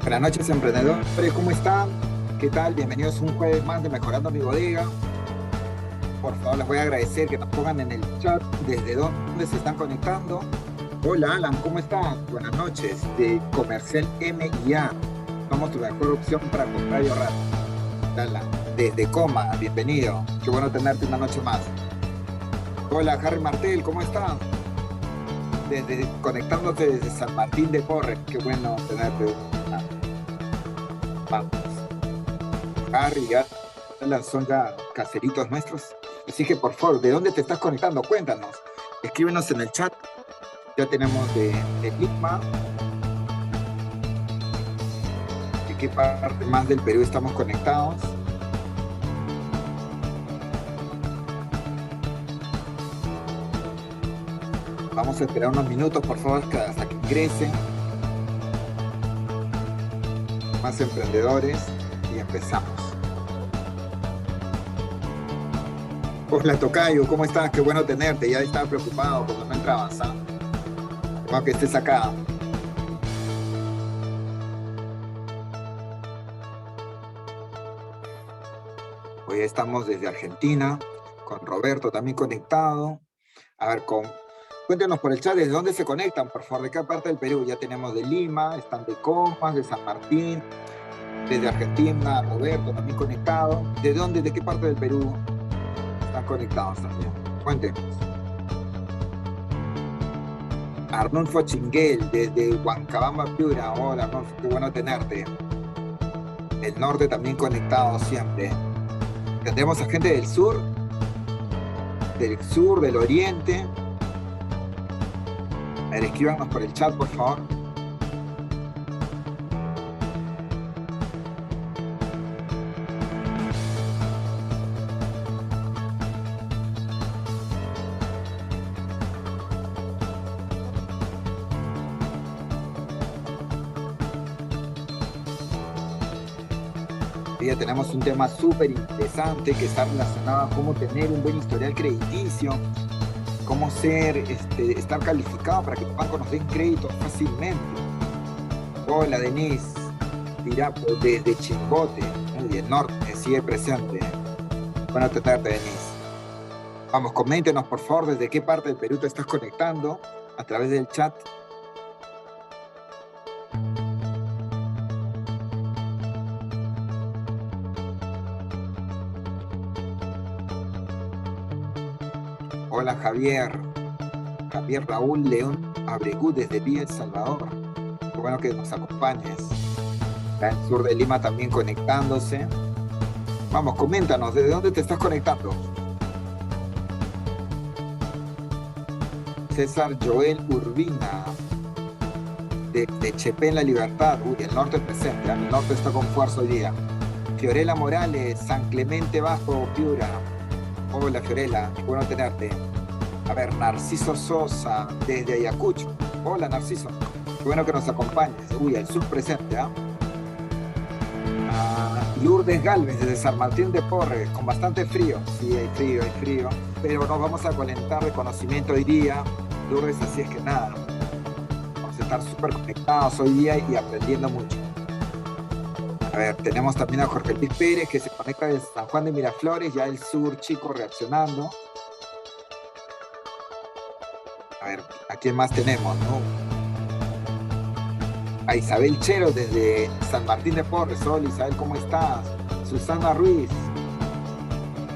Buenas noches, emprendedores, ¿cómo están? ¿Qué tal? Bienvenidos a un jueves más de Mejorando mi Bodega. Por favor, les voy a agradecer que nos pongan en el chat desde dónde se están conectando. Hola, Alan, ¿cómo estás? Buenas noches, de Comercial M y A. Somos tu mejor opción para comprar y ahorrar. Alan, desde Coma, bienvenido. Qué bueno tenerte una noche más. Hola, Harry Martel, ¿cómo estás? Conectándote desde San Martín de Porres. Qué bueno tenerte. Vamos. Harry, Alan son ya caseritos nuestros. Así que por favor, ¿de dónde te estás conectando? Cuéntanos. Escríbenos en el chat. Ya tenemos de Lima. ¿De qué parte más del Perú estamos conectados? Vamos a esperar unos minutos, por favor, hasta que ingresen más emprendedores y empezamos. Hola, Tocayo, ¿cómo estás? Qué bueno tenerte. Ya estaba preocupado cuando no entrabas, ¿ah? Como que estés acá. Hoy estamos desde Argentina, con Roberto también conectado. A ver, cuéntenos por el chat desde dónde se conectan, por favor, de qué parte del Perú. Ya tenemos de Lima, están de Comas, de San Martín, desde Argentina, Roberto también conectado. ¿De dónde, de qué parte del Perú están conectados también? Cuéntenos. Arnulfo Chinguel, desde Huancabamba, Piura. Hola, Arnulfo, qué bueno tenerte. El norte también conectado siempre. Tendremos a gente del sur, del oriente. A ver, escríbanos por el chat, por favor. Hoy día tenemos un tema súper interesante que está relacionado a cómo tener un buen historial crediticio, cómo estar calificado para que los bancos nos den crédito fácilmente. Hola, Denise Pirapo, desde Chimbote, del norte, sigue presente. Bueno tenerte, Denise. Vamos, coméntenos, por favor, desde qué parte del Perú te estás conectando a través del chat. Hola, Javier Raúl León Abregú desde Villa El Salvador. Qué bueno que nos acompañes. Está en el sur de Lima también conectándose. Vamos, coméntanos, ¿desde dónde te estás conectando? César Joel Urbina, de Chepén, La Libertad. Uy, el norte presente, el norte está con fuerza hoy día. Fiorella Morales, San Clemente Bajo, Piura. Hola, Fiorella, qué bueno tenerte. A ver, Narciso Sosa, desde Ayacucho. Hola, Narciso, qué bueno que nos acompañes. Uy, el sur presente, ¿ah? Lourdes Galvez, desde San Martín de Porres, con bastante frío. Sí, hay frío, pero nos vamos a calentar de conocimiento hoy día. Lourdes, así es que nada, vamos a estar súper conectados hoy día y aprendiendo mucho. A ver, tenemos también a Jorge Luis Pérez, que se conecta desde San Juan de Miraflores, ya el sur chico reaccionando. A ver, ¿a quién más tenemos, no? A Isabel Chero desde San Martín de Porres. Hola, Isabel, ¿cómo estás? Susana Ruiz,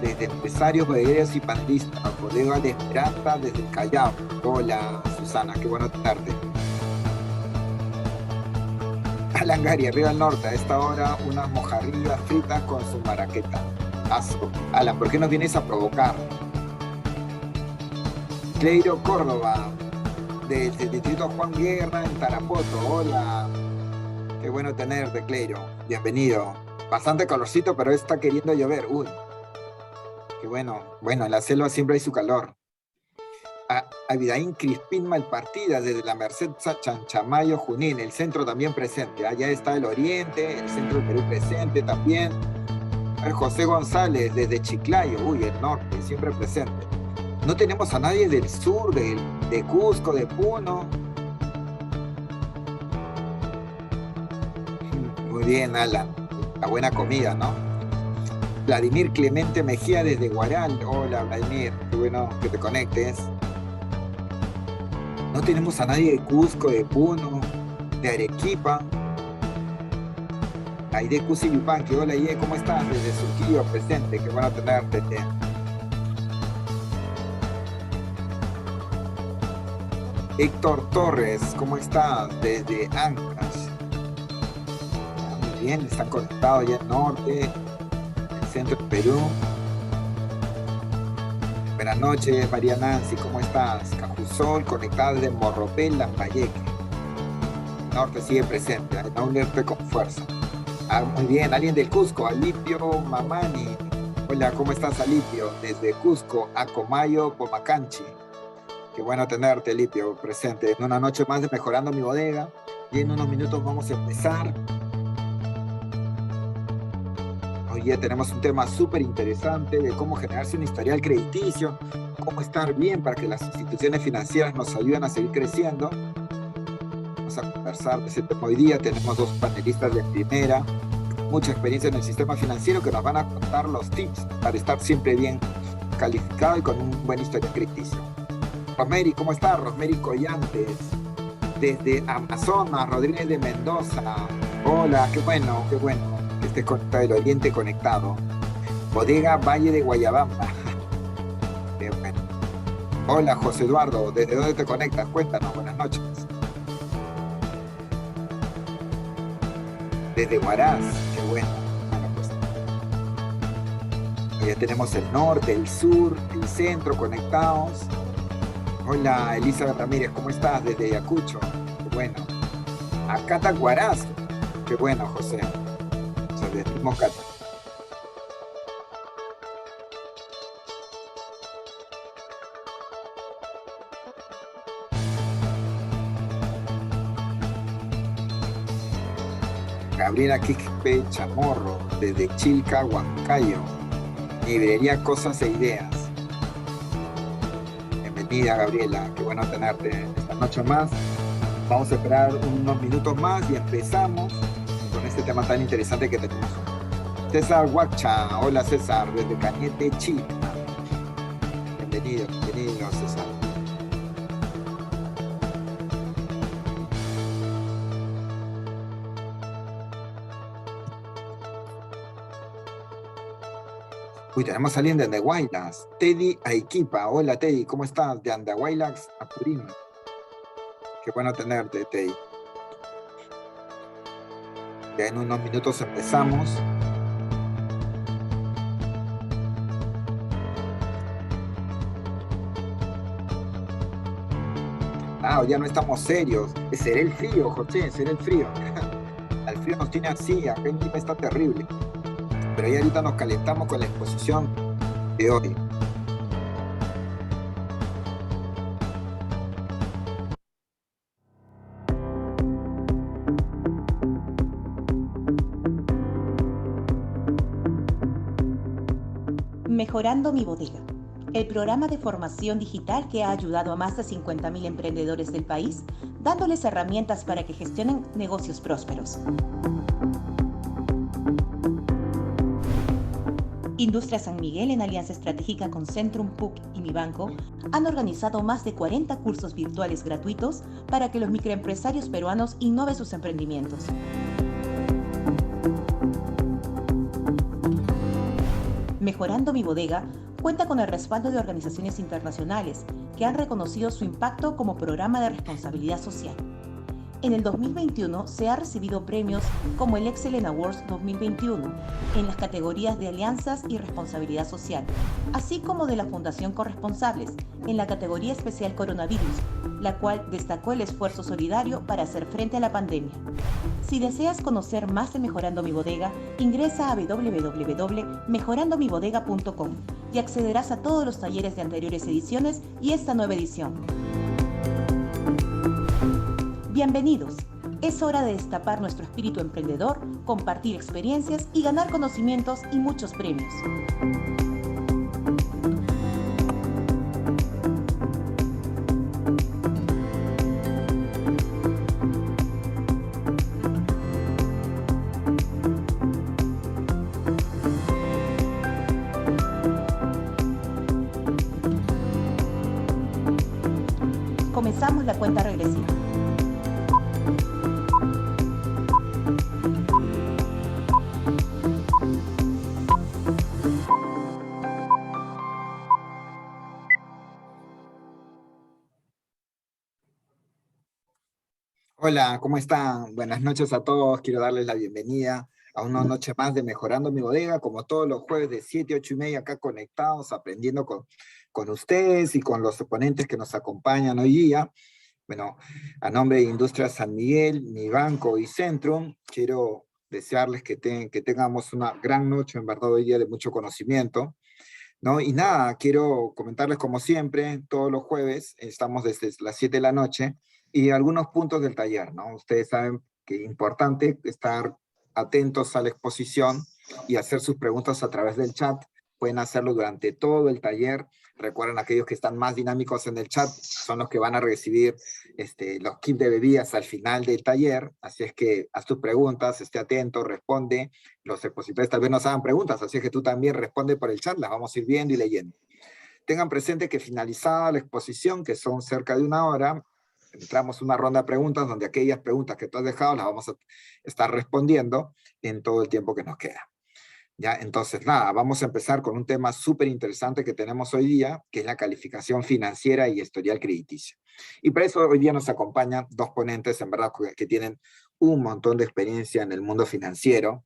desde Empresarios, Bodegueros y Pandistas. Bodega de Esperanza desde el Callao. Hola, Susana, qué bueno tenerte. Alan Gary, arriba al norte, a esta hora unas mojarrillas fritas con su maraqueta. Asco. Alan, ¿por qué nos vienes a provocar? Cleiro Córdoba, desde el distrito Juan Guerra, en Tarapoto. Hola, qué bueno tenerte, Cleiro. Bienvenido. Bastante calorcito, pero está queriendo llover. Uy, qué bueno. Bueno, en la selva siempre hay su calor. Abidaín Crispín Malpartida, desde la Merced Chanchamayo, Junín, el centro también presente. Allá está el oriente, el centro del Perú presente también. José González, desde Chiclayo, uy, el norte, siempre presente. No tenemos a nadie del sur, de Cusco, de Puno. bien, Alan. La buena comida, ¿no? Vladimir Clemente Mejía desde Guaral. Hola, Vladimir. Qué bueno que te conectes. No tenemos a nadie de Cusco, de Puno, de Arequipa. Aide Cusi Yupanqui. Hola, Aide, ¿cómo estás? Desde Surquillo, presente. Qué bueno tenerte. Héctor Torres, ¿cómo estás? Desde Ancash. Muy bien, están conectados ya en norte, el centro del Perú. Buenas noches, María Nancy, ¿cómo estás? Cajusol, conectada desde Morropel, Lambayeque. Norte sigue presente, no unirte con fuerza. Muy bien, alguien del Cusco, Alipio Mamani. Hola, ¿cómo estás, Alipio? Desde Cusco, Acomayo, Pomacanchi. Qué bueno tenerte, Alipio, presente en una noche más de Mejorando mi Bodega. Y en unos minutos vamos a empezar. Hoy ya tenemos un tema súper interesante de cómo generarse un historial crediticio, cómo estar bien para que las instituciones financieras nos ayuden a seguir creciendo. Vamos a conversar de ese tema hoy día. Tenemos dos panelistas de primera, mucha experiencia en el sistema financiero que nos van a contar los tips para estar siempre bien calificado y con un buen historial crediticio. Rosemary, ¿cómo estás? Rosemary Collantes, desde Amazonas, Rodríguez de Mendoza. Hola, qué bueno que estés conectado, el Oriente conectado. Bodega Valle de Guayabamba. Qué bueno. Hola, José Eduardo, ¿desde dónde te conectas? Cuéntanos, buenas noches. Desde Huaraz, qué bueno. Bueno, pues, ya tenemos el norte, el sur, el centro conectados. Hola, Elizabeth Ramírez, ¿cómo estás? Desde Ayacucho. Qué bueno. Acata Huaraz. Qué bueno, José. Desde Cata. Gabriela Quispe Chamorro, desde Chilca, Huancayo. Librería Cosas e Ideas. Bienvenida, Gabriela, qué bueno tenerte esta noche más. Vamos a esperar unos minutos más y empezamos con este tema tan interesante que tenemos. César Huacha, hola César, desde Cañete, Chile. Bienvenido César. Uy, tenemos a alguien de Andahuaylas, Teddy Aiquipa. Hola Teddy, ¿cómo estás? De Andahuaylas a Purín. Qué bueno tenerte, Teddy. Ya en unos minutos empezamos. Ya no estamos serios. Será el frío, José, será el frío. El frío nos tiene así, acá en Lima está terrible. Pero ya ahorita nos calentamos con la exposición de hoy. Mejorando mi bodega, el programa de formación digital que ha ayudado a más de 50.000 emprendedores del país, dándoles herramientas para que gestionen negocios prósperos. Industria San Miguel, en alianza estratégica con Centrum PUC y Mi Banco, han organizado más de 40 cursos virtuales gratuitos para que los microempresarios peruanos innoven sus emprendimientos. Mejorando mi bodega cuenta con el respaldo de organizaciones internacionales que han reconocido su impacto como programa de responsabilidad social. En el 2021 se ha recibido premios como el Excellence Awards 2021 en las categorías de alianzas y responsabilidad social, así como de la Fundación Corresponsables en la categoría especial coronavirus, la cual destacó el esfuerzo solidario para hacer frente a la pandemia. Si deseas conocer más de Mejorando mi Bodega, ingresa a www.mejorandomibodega.com y accederás a todos los talleres de anteriores ediciones y esta nueva edición. Bienvenidos. Es hora de destapar nuestro espíritu emprendedor, compartir experiencias y ganar conocimientos y muchos premios. Comenzamos la cuenta regresiva. Hola, ¿cómo están? Buenas noches a todos. Quiero darles la bienvenida a una noche más de Mejorando mi Bodega, como todos los jueves de 7 a 8 y media, acá conectados, aprendiendo con ustedes y con los ponentes que nos acompañan hoy día. Bueno, a nombre de Industrias San Miguel, mi banco y Centrum, quiero desearles que tengamos una gran noche, en verdad, hoy día de mucho conocimiento, ¿no? Y nada, quiero comentarles como siempre, todos los jueves, estamos desde las 7 de la noche, y algunos puntos del taller, ¿no? Ustedes saben que es importante estar atentos a la exposición y hacer sus preguntas a través del chat. Pueden hacerlo durante todo el taller. Recuerden, aquellos que están más dinámicos en el chat son los que van a recibir los kits de bebidas al final del taller. Así es que haz tus preguntas, esté atento, responde. Los expositores tal vez nos hagan preguntas, así es que tú también responde por el chat, las vamos a ir viendo y leyendo. Tengan presente que finalizada la exposición, que son cerca de una hora, entramos una ronda de preguntas donde aquellas preguntas que tú has dejado las vamos a estar respondiendo en todo el tiempo que nos queda. ¿Ya? Entonces, nada, vamos a empezar con un tema súper interesante que tenemos hoy día, que es la calificación financiera y historial crediticio. Y para eso hoy día nos acompañan dos ponentes, en verdad, que tienen un montón de experiencia en el mundo financiero,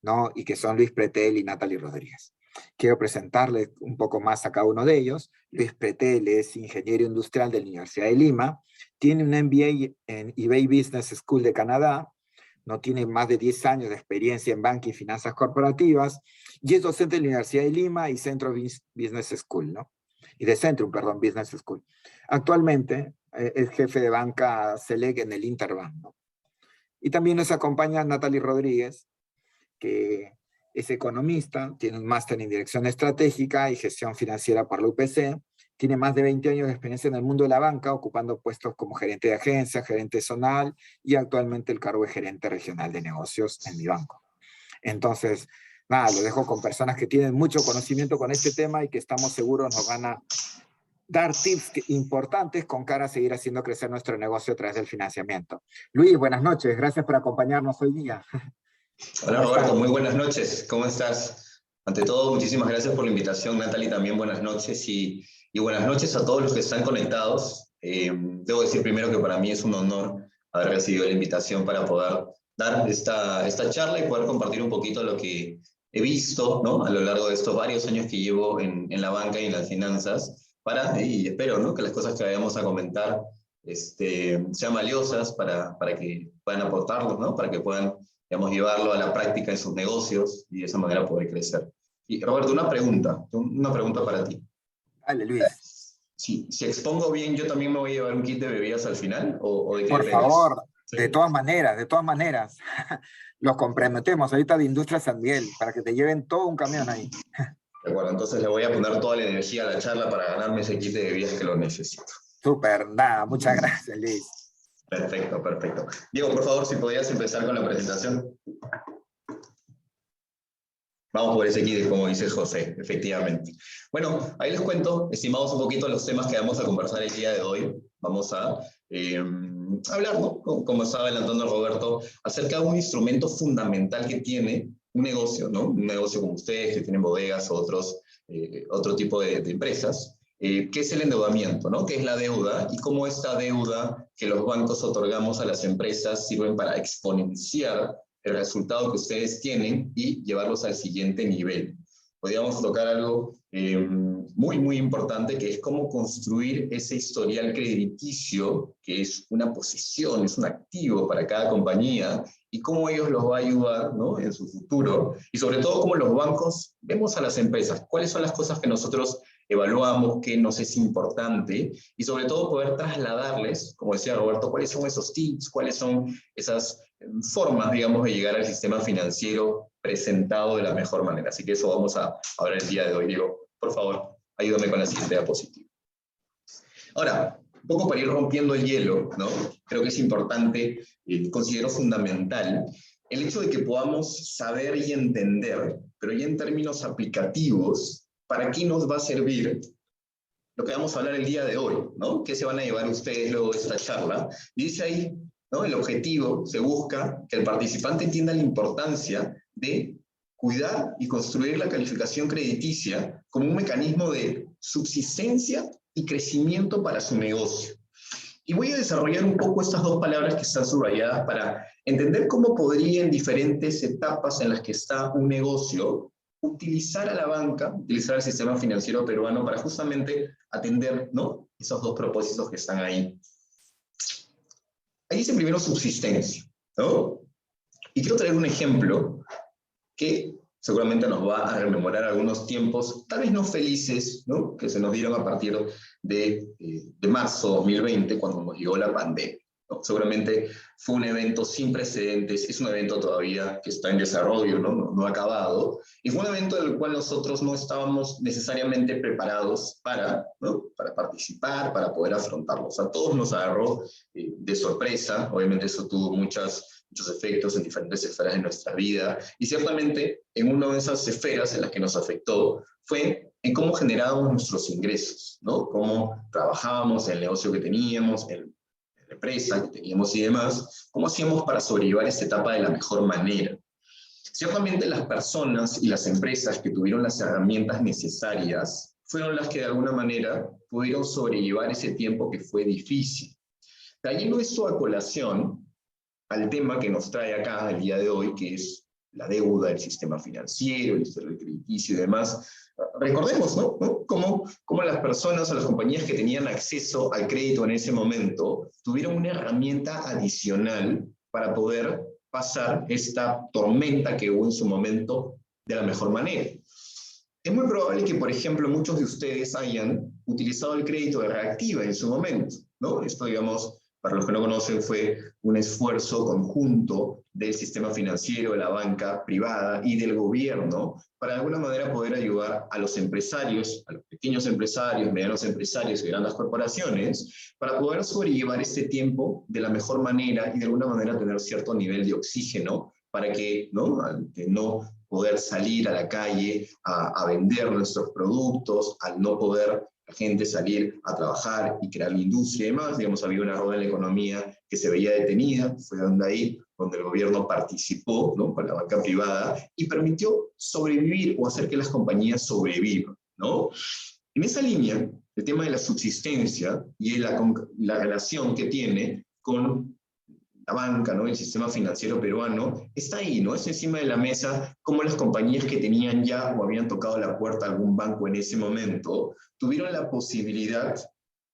¿no? Y que son Luis Pretel y Natalie Rodríguez. Quiero presentarles un poco más a cada uno de ellos. Luis Pretel es ingeniero industrial de la Universidad de Lima, tiene un MBA en eBay Business School de Canadá, no tiene más de 10 años de experiencia en banca y finanzas corporativas, y es docente de la Universidad de Lima y Centro Business School, ¿no? Y de Centrum, perdón, Business School. Actualmente es jefe de banca Select en el Interbank, ¿no? Y también nos acompaña Natalie Rodríguez, que es economista, tiene un máster en dirección estratégica y gestión financiera por la UPC, tiene más de 20 años de experiencia en el mundo de la banca, ocupando puestos como gerente de agencia, gerente zonal y actualmente el cargo de gerente regional de negocios en mi banco. Entonces, nada, lo dejo con personas que tienen mucho conocimiento con este tema y que estamos seguros nos van a dar tips importantes con cara a seguir haciendo crecer nuestro negocio a través del financiamiento. Luis, buenas noches, gracias por acompañarnos hoy día. Hola Roberto, muy buenas noches, ¿cómo estás? Ante todo, muchísimas gracias por la invitación, Natalie, también buenas noches y buenas noches a todos los que están conectados. Debo decir primero que para mí es un honor haber recibido la invitación para poder dar esta charla y poder compartir un poquito lo que he visto, ¿no? A lo largo de estos varios años que llevo en la banca y en las finanzas, y espero, ¿no? Que las cosas que vayamos a comentar sean valiosas para que puedan aportarlos, ¿no? Para que puedan, digamos, llevarlo a la práctica en sus negocios y de esa manera poder crecer. Y Roberto, una pregunta para ti. Dale, Luis. Si expongo bien, ¿yo también me voy a llevar un kit de bebidas al final? ¿O de qué Por dependes? favor, Sí. de todas maneras. Los comprometemos ahorita de Industria San Miguel para que te lleven todo un camión ahí. De acuerdo, entonces le voy a poner toda la energía a la charla para ganarme ese kit de bebidas que lo necesito. Súper, nada, muchas gracias, Luis. Perfecto, perfecto. Diego, por favor, si podías empezar con la presentación. Vamos por ese kit, como dice José, efectivamente. Bueno, ahí les cuento, estimados, un poquito los temas que vamos a conversar el día de hoy. Vamos a hablar, ¿no? Como estaba adelantando Roberto, acerca de un instrumento fundamental que tiene un negocio, ¿no? Un negocio como ustedes, que tienen bodegas o otro tipo de empresas, que es el endeudamiento, ¿no? Que es la deuda y cómo esta deuda que los bancos otorgamos a las empresas sirven para exponenciar el resultado que ustedes tienen y llevarlos al siguiente nivel. Podríamos tocar algo muy, muy importante, que es cómo construir ese historial crediticio, que es una posición, es un activo para cada compañía, y cómo ellos los va a ayudar, ¿no? En su futuro, y sobre todo cómo los bancos vemos a las empresas, cuáles son las cosas que nosotros evaluamos, qué nos es importante, y sobre todo poder trasladarles, como decía Roberto, cuáles son esos tips, cuáles son esas formas, digamos, de llegar al sistema financiero presentado de la mejor manera. Así que eso vamos a hablar el día de hoy. Diego, por favor, ayúdame con la siguiente diapositiva. Ahora, un poco para ir rompiendo el hielo, ¿no? Creo que es importante, considero fundamental, el hecho de que podamos saber y entender, pero ya en términos aplicativos, para qué nos va a servir lo que vamos a hablar el día de hoy, ¿no? ¿Qué se van a llevar ustedes luego de esta charla? Y dice ahí, ¿no? El objetivo, se busca que el participante entienda la importancia de cuidar y construir la calificación crediticia como un mecanismo de subsistencia y crecimiento para su negocio. Y voy a desarrollar un poco estas dos palabras que están subrayadas para entender cómo podría en diferentes etapas en las que está un negocio utilizar a la banca, utilizar el sistema financiero peruano para justamente atender, ¿no? Esos dos propósitos que están ahí. Ahí dice primero subsistencia, ¿no? Y quiero traer un ejemplo que seguramente nos va a rememorar algunos tiempos, tal vez no felices, ¿no? Que se nos dieron a partir de marzo de 2020, cuando nos llegó la pandemia, ¿no? Seguramente fue un evento sin precedentes, es un evento todavía que está en desarrollo, no ha acabado, y fue un evento del cual nosotros no estábamos necesariamente preparados para, ¿no? Para participar, para poder afrontarlo. O sea, a todos nos agarró de sorpresa, obviamente eso tuvo muchos efectos en diferentes esferas de nuestra vida, y ciertamente en una de esas esferas en las que nos afectó fue en cómo generábamos nuestros ingresos, ¿no? Cómo trabajábamos en el negocio que teníamos, en la empresa que teníamos y demás, cómo hacíamos para sobrellevar esta etapa de la mejor manera. Ciertamente las personas y las empresas que tuvieron las herramientas necesarias fueron las que de alguna manera pudieron sobrellevar ese tiempo que fue difícil. Trayendo esto a colación, al tema que nos trae acá el día de hoy, que es la deuda, el sistema financiero, el historial crediticio y demás. Recordemos, ¿no? Cómo las personas o las compañías que tenían acceso al crédito en ese momento tuvieron una herramienta adicional para poder pasar esta tormenta que hubo en su momento de la mejor manera. Es muy probable que, por ejemplo, muchos de ustedes hayan utilizado el crédito de Reactiva en su momento, ¿no? Esto, digamos, para los que no conocen, fue un esfuerzo conjunto del sistema financiero, de la banca privada y del gobierno para de alguna manera poder ayudar a los empresarios, a los pequeños empresarios, medianos empresarios y grandes corporaciones, para poder sobrellevar este tiempo de la mejor manera y de alguna manera tener cierto nivel de oxígeno para que, ¿no? Al que no poder salir a la calle a vender nuestros productos, al no poder la gente salir a trabajar y crear la industria y demás, digamos, había una rueda en la economía que se veía detenida, fue donde el gobierno participó, ¿no? Con la banca privada y permitió sobrevivir o hacer que las compañías sobrevivan, ¿no? En esa línea, el tema de la subsistencia y la relación que tiene con la banca, ¿no? El sistema financiero peruano, está ahí, ¿no? Es encima de la mesa como las compañías que tenían ya o habían tocado la puerta a algún banco en ese momento, tuvieron la posibilidad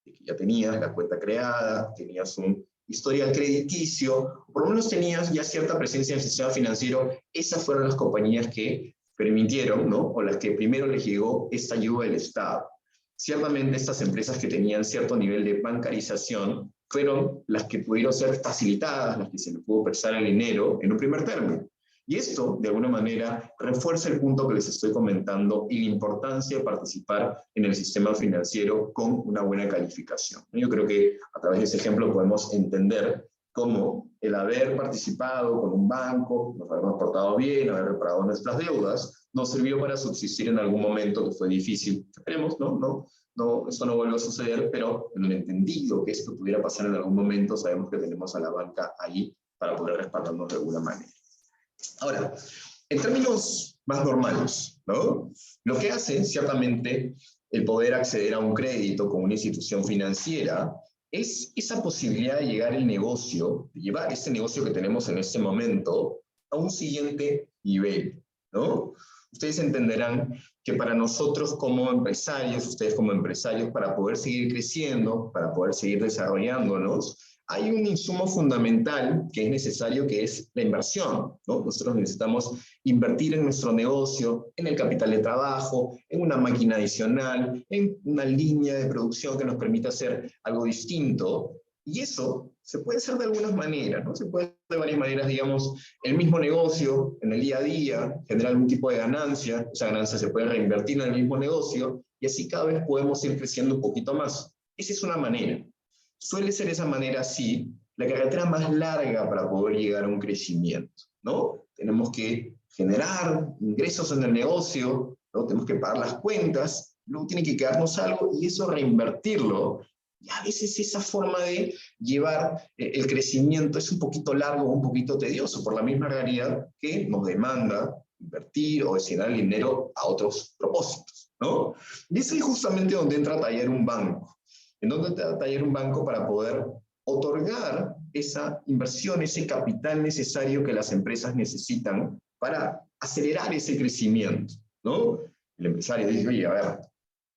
de que ya tenías la cuenta creada, tenías un historial crediticio, por lo menos tenías ya cierta presencia en el sistema financiero. Esas fueron las compañías que permitieron, ¿no? O las que primero les llegó esta ayuda del Estado. Ciertamente estas empresas que tenían cierto nivel de bancarización fueron las que pudieron ser facilitadas, las que se les pudo prestar el dinero en un primer término. Y esto, de alguna manera, refuerza el punto que les estoy comentando y la importancia de participar en el sistema financiero con una buena calificación. Yo creo que a través de ese ejemplo podemos entender cómo el haber participado con un banco, nos habernos portado bien, haber reparado nuestras deudas, nos sirvió para subsistir en algún momento que fue difícil. Esperemos, esto no vuelve a suceder, pero en el entendido que esto pudiera pasar en algún momento, sabemos que tenemos a la banca ahí para poder respaldarnos de alguna manera. Ahora, en términos más normales, ¿no? Lo que hace, ciertamente, el poder acceder a un crédito con una institución financiera es esa posibilidad de llegar el negocio, de llevar este negocio que tenemos en este momento a un siguiente nivel, ¿no? Ustedes entenderán que para nosotros como empresarios, ustedes como empresarios, para poder seguir creciendo, para poder seguir desarrollándonos, hay un insumo fundamental que es necesario, que es la inversión, ¿no? Nosotros necesitamos invertir en nuestro negocio, en el capital de trabajo, en una máquina adicional, en una línea de producción que nos permita hacer algo distinto. Y eso se puede hacer de algunas maneras, ¿no? Se puede hacer de varias maneras, digamos, el mismo negocio, en el día a día, generar algún tipo de ganancia, esa ganancia se puede reinvertir en el mismo negocio, y así cada vez podemos ir creciendo un poquito más. Esa es una manera. Suele ser esa manera, sí, la carretera más larga para poder llegar a un crecimiento, ¿no? Tenemos que generar ingresos en el negocio, ¿no? Tenemos que pagar las cuentas, luego tiene que quedarnos algo y eso reinvertirlo. Y a veces esa forma de llevar el crecimiento es un poquito largo, un poquito tedioso, por la misma realidad que nos demanda invertir o destinar el dinero a otros propósitos, ¿no? Y es ahí justamente donde entra Taller un banco. ¿En dónde entra Taller un banco? Para poder otorgar esa inversión, ese capital necesario que las empresas necesitan para acelerar ese crecimiento, ¿no? El empresario dice, oye, a ver,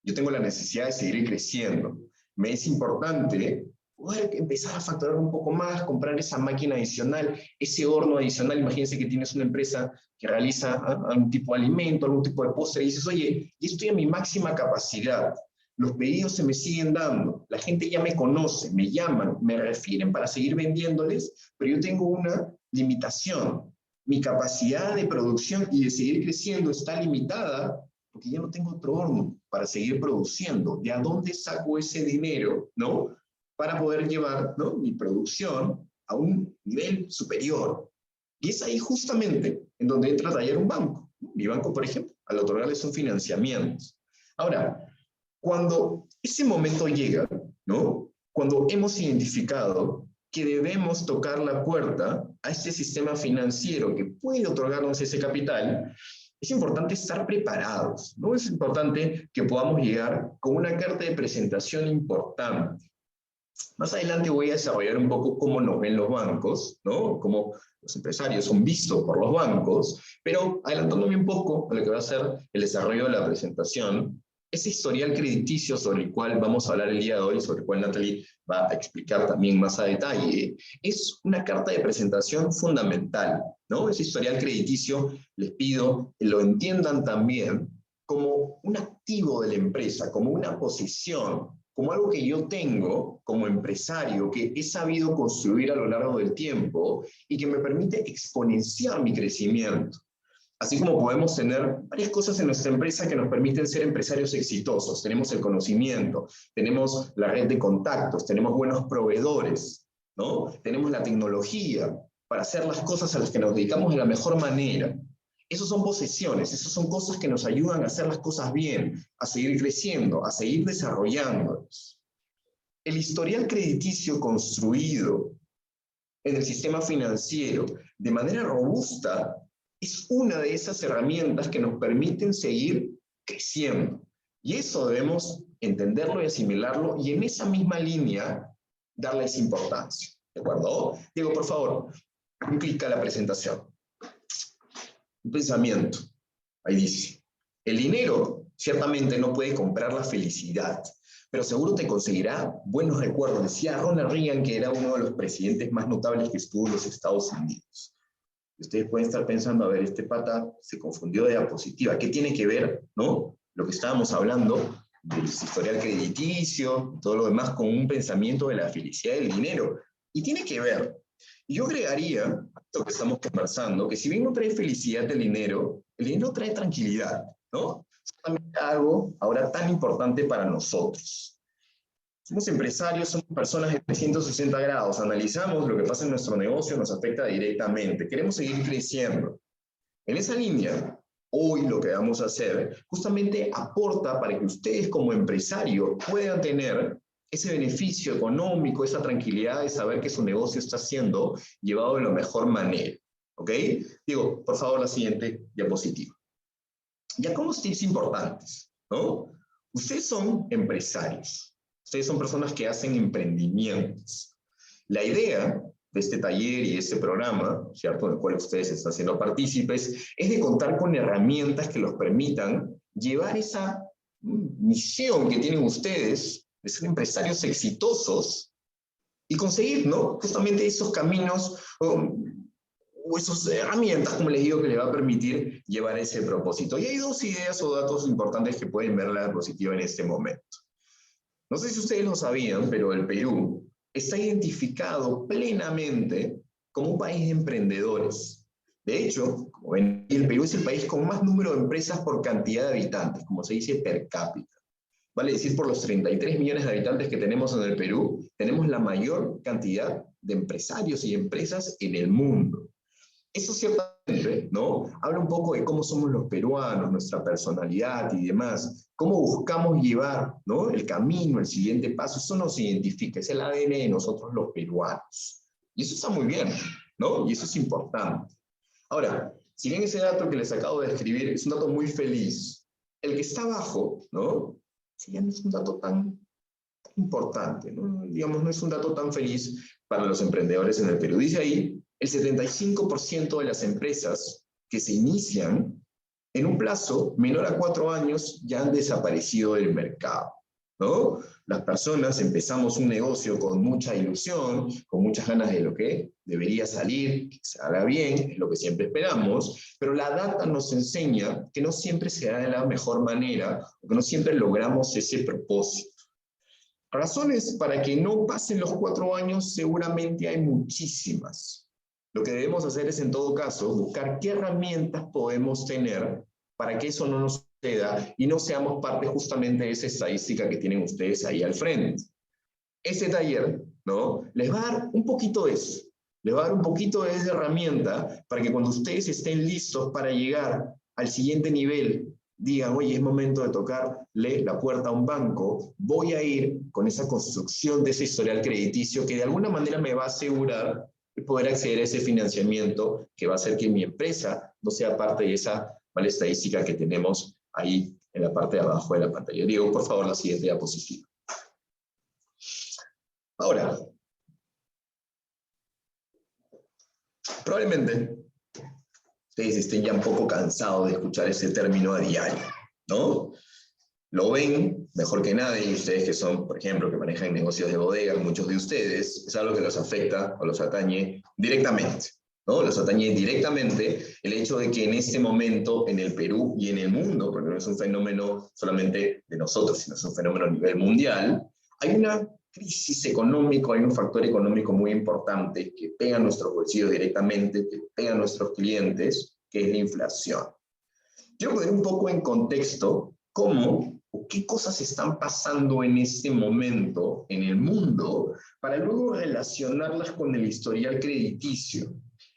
yo tengo la necesidad de seguir creciendo. Me es importante poder empezar a facturar un poco más, comprar esa máquina adicional, ese horno adicional. Imagínense que tienes una empresa que realiza algún tipo de alimento, algún tipo de postre, y dices, oye, yo estoy a mi máxima capacidad, los pedidos se me siguen dando, la gente ya me conoce, me llaman, me refieren para seguir vendiéndoles, pero yo tengo una limitación. Mi capacidad de producción y de seguir creciendo está limitada porque ya no tengo otro horno para seguir produciendo. ¿De a dónde saco ese dinero, no? Para poder llevar, ¿no?, mi producción a un nivel superior. Y es ahí justamente en donde entra Taller un banco. Mi banco, por ejemplo, al otorgarles un financiamiento. Ahora, cuando ese momento llega, ¿no?, cuando hemos identificado que debemos tocar la puerta a este sistema financiero que puede otorgarnos ese capital, es importante estar preparados, ¿no? Es importante que podamos llegar con una carta de presentación importante. Más adelante voy a desarrollar un poco cómo nos ven los bancos, ¿no? Cómo los empresarios son vistos por los bancos, pero adelantándome un poco a lo que va a ser el desarrollo de la presentación, ese historial crediticio sobre el cual vamos a hablar el día de hoy, sobre el cual Natalie va a explicar también más a detalle, es una carta de presentación fundamental, ¿no? Ese historial crediticio, les pido que lo entiendan también como un activo de la empresa, como una posición, como algo que yo tengo como empresario, que he sabido construir a lo largo del tiempo y que me permite exponenciar mi crecimiento. Así como podemos tener varias cosas en nuestra empresa que nos permiten ser empresarios exitosos. Tenemos el conocimiento, tenemos la red de contactos, tenemos buenos proveedores, ¿no? Tenemos la tecnología para hacer las cosas a las que nos dedicamos de la mejor manera. Esas son posesiones, esas son cosas que nos ayudan a hacer las cosas bien, a seguir creciendo, a seguir desarrollándonos. El historial crediticio construido en el sistema financiero de manera robusta es una de esas herramientas que nos permiten seguir creciendo. Y eso debemos entenderlo y asimilarlo, y en esa misma línea darles importancia. ¿De acuerdo? Diego, por favor, un clic a la presentación. Un pensamiento. Ahí dice, el dinero ciertamente no puede comprar la felicidad, pero seguro te conseguirá buenos recuerdos. Decía Ronald Reagan, que era uno de los presidentes más notables que estuvo en los Estados Unidos. Ustedes pueden estar pensando, a ver, este pata se confundió de diapositiva. ¿Qué tiene que ver, no?, lo que estábamos hablando del historial crediticio, todo lo demás, con un pensamiento de la felicidad del dinero? Y tiene que ver. Yo agregaría a esto que estamos conversando, que si bien no trae felicidad el dinero trae tranquilidad, ¿no? Es también algo ahora tan importante para nosotros. Somos empresarios, somos personas de 360 grados, analizamos lo que pasa en nuestro negocio, nos afecta directamente, queremos seguir creciendo. En esa línea, hoy lo que vamos a hacer justamente aporta para que ustedes como empresario puedan tener ese beneficio económico, esa tranquilidad de saber que su negocio está siendo llevado de la mejor manera. ¿Ok? Digo, por favor, la siguiente diapositiva. Ya con los tips importantes, ¿no? Ustedes son empresarios. Ustedes son personas que hacen emprendimientos. La idea de este taller y de este programa, ¿cierto?, en el cual ustedes están siendo partícipes, es de contar con herramientas que los permitan llevar esa misión que tienen ustedes de ser empresarios exitosos y conseguir, ¿no?, justamente esos caminos o esas herramientas, como les digo, que les va a permitir llevar ese propósito. Y hay dos ideas o datos importantes que pueden ver la diapositiva en este momento. No sé si ustedes lo sabían, pero el Perú está identificado plenamente como un país de emprendedores. De hecho, como ven, el Perú es el país con más número de empresas por cantidad de habitantes, como se dice per cápita. Vale decir, por los 33 millones de habitantes que tenemos en el Perú, tenemos la mayor cantidad de empresarios y empresas en el mundo. Eso ciertamente ¿no? Habla un poco de cómo somos los peruanos, nuestra personalidad y demás, cómo buscamos llevar, ¿no? El camino, el siguiente paso, eso nos identifica, es el ADN de nosotros los peruanos. Y eso está muy bien, ¿no? Y eso es importante. Ahora, si bien ese dato que les acabo de describir es un dato muy feliz, el que está abajo, ¿no? Si ya no es un dato tan importante, ¿no? Digamos, no es un dato tan feliz para los emprendedores en el Perú. Dice ahí, el 75% de las empresas que se inician en un plazo menor a 4 años ya han desaparecido del mercado, ¿no? Las personas empezamos un negocio con mucha ilusión, con muchas ganas de lo que debería salir, que se haga bien, es lo que siempre esperamos, pero la data nos enseña que no siempre se da de la mejor manera, o que no siempre logramos ese propósito. Razones para que no pasen los 4 años seguramente hay muchísimas. Lo que debemos hacer es, en todo caso, buscar qué herramientas podemos tener para que eso no nos suceda y no seamos parte justamente de esa estadística que tienen ustedes ahí al frente. Ese taller, ¿no? Les va a dar un poquito de eso. Les va a dar un poquito de esa herramienta para que cuando ustedes estén listos para llegar al siguiente nivel, digan, oye, es momento de tocarle la puerta a un banco, voy a ir con esa construcción de ese historial crediticio que de alguna manera me va a asegurar poder acceder a ese financiamiento que va a hacer que mi empresa no sea parte de esa mala estadística que tenemos ahí en la parte de abajo de la pantalla. Diego, por favor, la siguiente diapositiva. Ahora, probablemente ustedes estén ya un poco cansados de escuchar ese término a diario, ¿no? Lo ven mejor que nadie, y ustedes que son, por ejemplo, que manejan negocios de bodegas, muchos de ustedes, es algo que los afecta o los atañe directamente, ¿no? Los atañe directamente el hecho de que en este momento, en el Perú y en el mundo, porque no es un fenómeno solamente de nosotros, sino es un fenómeno a nivel mundial, hay una crisis económica, hay un factor económico muy importante que pega a nuestros bolsillos directamente, que pega a nuestros clientes, que es la inflación. Quiero poner un poco en contexto cómo o qué cosas están pasando en este momento en el mundo para luego relacionarlas con el historial crediticio.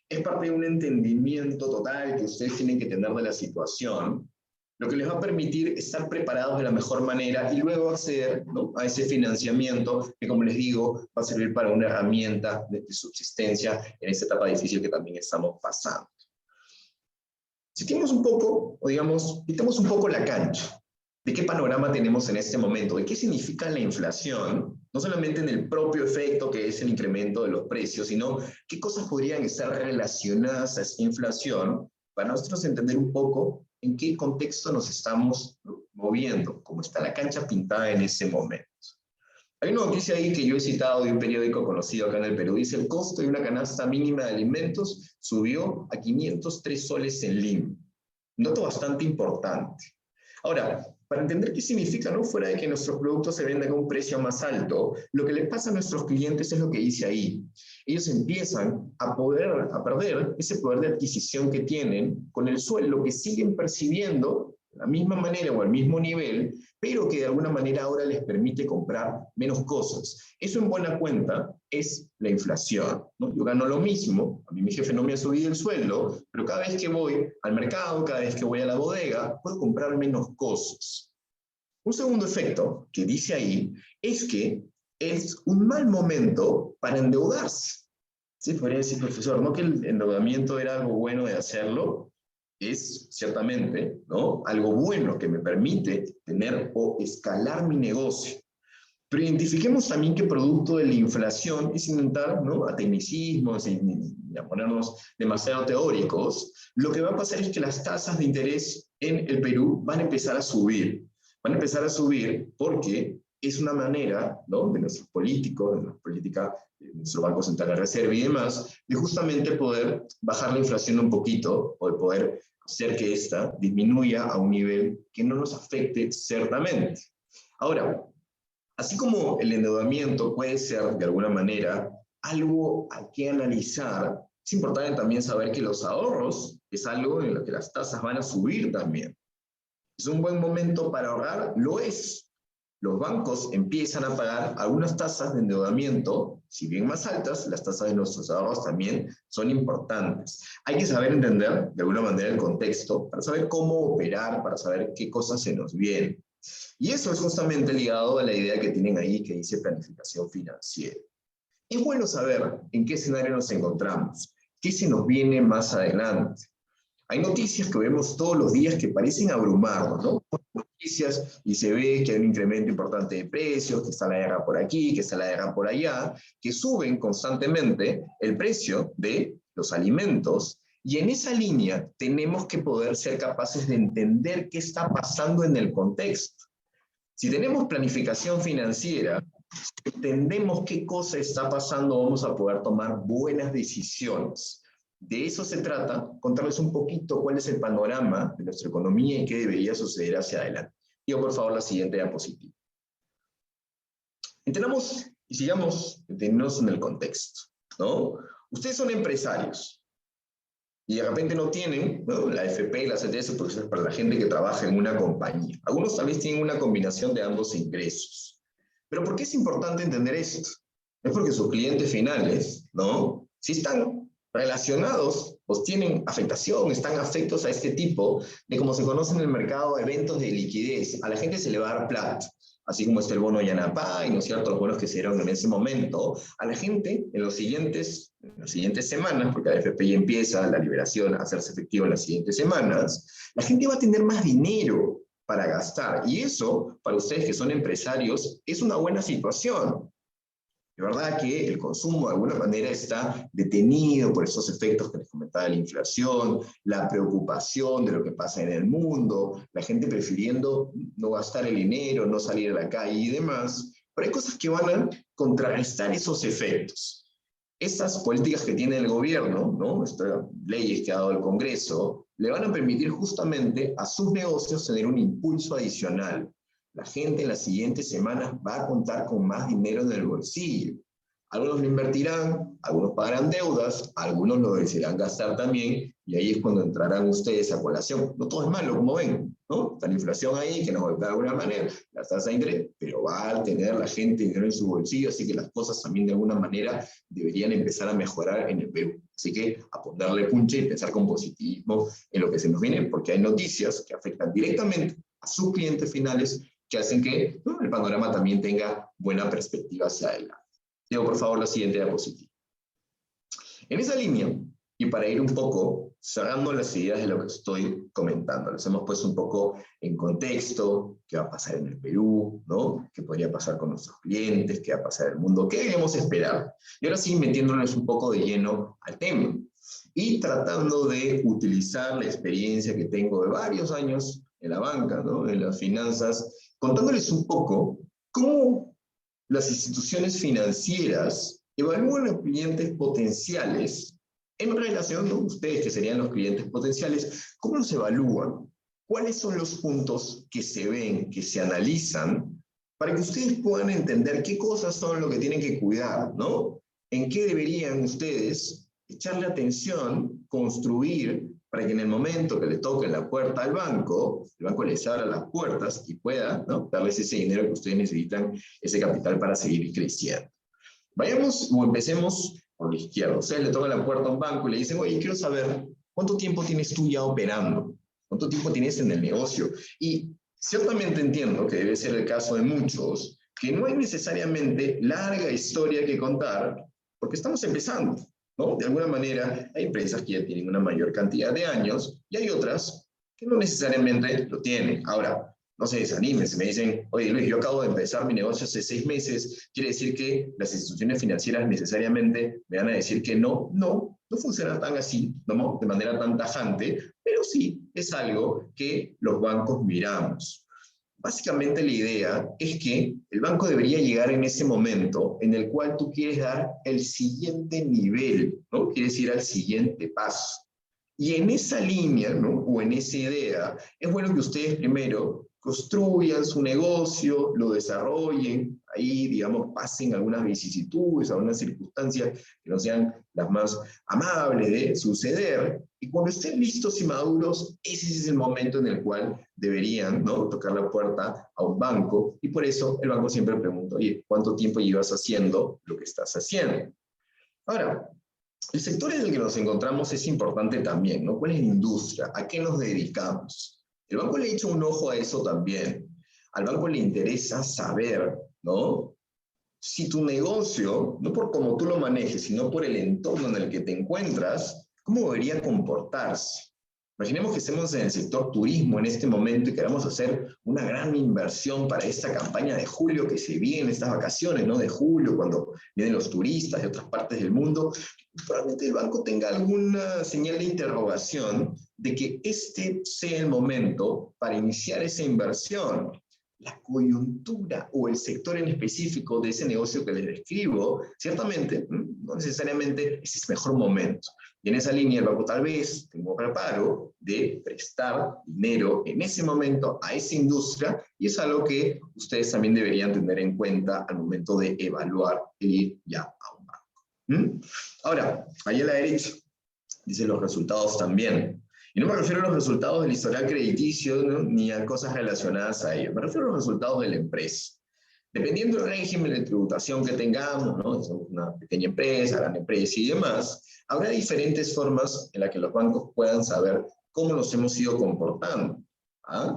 Es parte de un entendimiento total que ustedes tienen que tener de la situación, lo que les va a permitir estar preparados de la mejor manera y luego acceder, ¿no?, a ese financiamiento que, como les digo, va a servir para una herramienta de subsistencia en esta etapa difícil que también estamos pasando. Si tenemos un poco, o digamos, quitemos un poco la cancha de qué panorama tenemos en este momento, de qué significa la inflación, no solamente en el propio efecto que es el incremento de los precios, sino qué cosas podrían estar relacionadas a esta inflación para nosotros entender un poco en qué contexto nos estamos, ¿no?, moviendo, cómo está la cancha pintada en ese momento. Hay una noticia ahí que yo he citado de un periódico conocido acá en el Perú. Dice, el costo de una canasta mínima de alimentos subió a 503 soles en Lima. Un dato bastante importante. Ahora, para entender qué significa, ¿no?, fuera de que nuestros productos se vendan a un precio más alto, lo que le pasa a nuestros clientes es lo que dice ahí. Ellos empiezan a perder ese poder de adquisición que tienen con el sueldo que siguen percibiendo de la misma manera o al mismo nivel, pero que de alguna manera ahora les permite comprar menos cosas. Eso en buena cuenta es la inflación, ¿no? Yo gano lo mismo, a mí mi jefe no me ha subido el sueldo, pero cada vez que voy al mercado, cada vez que voy a la bodega, puedo comprar menos cosas. Un segundo efecto que dice ahí es que es un mal momento para endeudarse. ¿Sí? Podría decir, profesor, ¿no?, que el endeudamiento era algo bueno de hacerlo? Es ciertamente, ¿no?, algo bueno que me permite tener o escalar mi negocio. Pero identifiquemos también que producto de la inflación, es intentar, ¿no?, a tecnicismos, y a ponernos demasiado teóricos, lo que va a pasar es que las tasas de interés en el Perú van a empezar a subir. Van a empezar a subir porque es una manera, ¿no?, de nuestros políticos, de la política de nuestro Banco Central de Reserva y demás, de justamente poder bajar la inflación un poquito, o de poder hacer que esta disminuya a un nivel que no nos afecte ciertamente. Ahora, así como el endeudamiento puede ser, de alguna manera, algo a que analizar, es importante también saber que los ahorros es algo en lo que las tasas van a subir también. ¿Es un buen momento para ahorrar? Lo es. los bancos empiezan a pagar algunas tasas de endeudamiento, si bien más altas, las tasas de nuestros ahorros también son importantes. Hay que saber entender de alguna manera el contexto para saber cómo operar, para saber qué cosas se nos vienen. Y eso es justamente ligado a la idea que tienen ahí que dice planificación financiera. Es bueno saber en qué escenario nos encontramos, qué se nos viene más adelante. Hay noticias que vemos todos los días que parecen abrumarnos, ¿no? Noticias y se ve que hay un incremento importante de precios, que está la guerra por aquí, que está la guerra por allá, que suben constantemente el precio de los alimentos. Y en esa línea tenemos que poder ser capaces de entender qué está pasando en el contexto. Si tenemos planificación financiera, entendemos qué cosa está pasando, vamos a poder tomar buenas decisiones. De eso se trata, contarles un poquito cuál es el panorama de nuestra economía y qué debería suceder hacia adelante. Digo, por favor, la siguiente diapositiva. Entendamos y sigamos deteniéndonos en el contexto, ¿no? Ustedes son empresarios y de repente no tienen, ¿no?, la AFP y la CTS, porque eso es para la gente que trabaja en una compañía. Algunos tal vez tienen una combinación de ambos ingresos. Pero ¿por qué es importante entender esto? Es porque sus clientes finales, ¿no?, si están relacionados, pues tienen afectación, están afectos a este tipo de, como se conoce en el mercado, eventos de liquidez. A la gente se le va a dar plata, así como está el bono Yanapay, ¿no es cierto?, los bonos que se dieron en ese momento. A la gente en las siguientes semanas, porque la AFP ya empieza la liberación a hacerse efectivo en las siguientes semanas, la gente va a tener más dinero para gastar. Y eso, para ustedes que son empresarios, es una buena situación. De verdad que el consumo de alguna manera está detenido por esos efectos que les comentaba, la inflación, la preocupación de lo que pasa en el mundo, la gente prefiriendo no gastar el dinero, no salir a la calle y demás. Pero hay cosas que van a contrarrestar esos efectos. Estas políticas que tiene el gobierno, ¿no?, estas leyes que ha dado el Congreso, le van a permitir justamente a sus negocios tener un impulso adicional. La gente en las siguientes semanas va a contar con más dinero en el bolsillo. Algunos lo invertirán, algunos pagarán deudas, algunos lo desearán gastar también, y ahí es cuando entrarán ustedes a colación. No todo es malo, como ven, ¿no? Está la inflación ahí, que nos golpea de alguna manera, la tasa de interés, pero va a tener la gente dinero en su bolsillo, así que las cosas también de alguna manera deberían empezar a mejorar en el Perú. Así que a ponerle punche y pensar con positivismo en lo que se nos viene, porque hay noticias que afectan directamente a sus clientes finales, que hacen que, ¿no?, el panorama también tenga buena perspectiva hacia adelante. Diego, por favor, la siguiente diapositiva. En esa línea, y para ir un poco cerrando las ideas de lo que estoy comentando, les hemos puesto un poco en contexto, qué va a pasar en el Perú, ¿no?, qué podría pasar con nuestros clientes, qué va a pasar en el mundo, qué debemos esperar. Y ahora sí, metiéndonos un poco de lleno al tema, y tratando de utilizar la experiencia que tengo de varios años en la banca, ¿no?, en las finanzas, contándoles un poco cómo las instituciones financieras evalúan a los clientes potenciales en relación a ustedes, que serían los clientes potenciales. ¿Cómo los evalúan? ¿Cuáles son los puntos que se ven, que se analizan, para que ustedes puedan entender qué cosas son lo que tienen que cuidar, ¿no? ¿En qué deberían ustedes echarle atención, construir, para que en el momento que le toquen la puerta al banco, el banco les abra las puertas y pueda, ¿no?, darles ese dinero que ustedes necesitan, ese capital para seguir creciendo? Vayamos o empecemos por la izquierda. Ustedes le tocan la puerta a un banco y le dicen: oye, quiero saber cuánto tiempo tienes tú ya operando, cuánto tiempo tienes en el negocio. Y ciertamente entiendo que debe ser el caso de muchos, que no hay necesariamente larga historia que contar, porque estamos empezando, ¿no? De alguna manera, hay empresas que ya tienen una mayor cantidad de años y hay otras que no necesariamente lo tienen. Ahora, no se desanimen, si me dicen: oye, Luis, yo acabo de empezar mi negocio hace 6 meses, ¿quiere decir que las instituciones financieras necesariamente me van a decir que no? No, no funciona tan así, ¿no?, de manera tan tajante, pero sí es algo que los bancos miramos. Básicamente la idea es que el banco debería llegar en ese momento en el cual tú quieres dar el siguiente nivel, ¿no?, quieres ir al siguiente paso. Y en esa línea, ¿no?, o en esa idea, es bueno que ustedes primero construyan su negocio, lo desarrollen, ahí, digamos, pasen algunas vicisitudes, algunas circunstancias que no sean las más amables de suceder, Y cuando estén listos y maduros, ese es el momento en el cual deberían, ¿no?, tocar la puerta a un banco. Y por eso el banco siempre pregunta, oye, ¿cuánto tiempo llevas haciendo lo que estás haciendo? Ahora, el sector en el que nos encontramos es importante también, ¿no? ¿Cuál es la industria? ¿A qué nos dedicamos? El banco le echa un ojo a eso también. Al banco le interesa saber, ¿no?, si tu negocio, no por cómo tú lo manejes, sino por el entorno en el que te encuentras, ¿cómo debería comportarse? Imaginemos que estemos en el sector turismo en este momento y queramos hacer una gran inversión para esta campaña de julio que se viene, estas vacaciones, ¿no?, de julio, cuando vienen los turistas de otras partes del mundo. Probablemente el banco tenga alguna señal de interrogación de que este sea el momento para iniciar esa inversión. La coyuntura o el sector en específico de ese negocio que les describo, ciertamente, no necesariamente es el mejor momento. Y en esa línea el banco tal vez tenga un reparo de prestar dinero en ese momento a esa industria, y es algo que ustedes también deberían tener en cuenta al momento de evaluar el ir ya a un banco. Ahora, ahí a la derecha dice los resultados también. Y no me refiero a los resultados del historial crediticio, ¿no?, ni a cosas relacionadas a ello. Me refiero a los resultados de la empresa. Dependiendo del régimen de tributación que tengamos, ¿no?, si somos una pequeña empresa, gran empresa y demás, habrá diferentes formas en las que los bancos puedan saber cómo nos hemos ido comportando.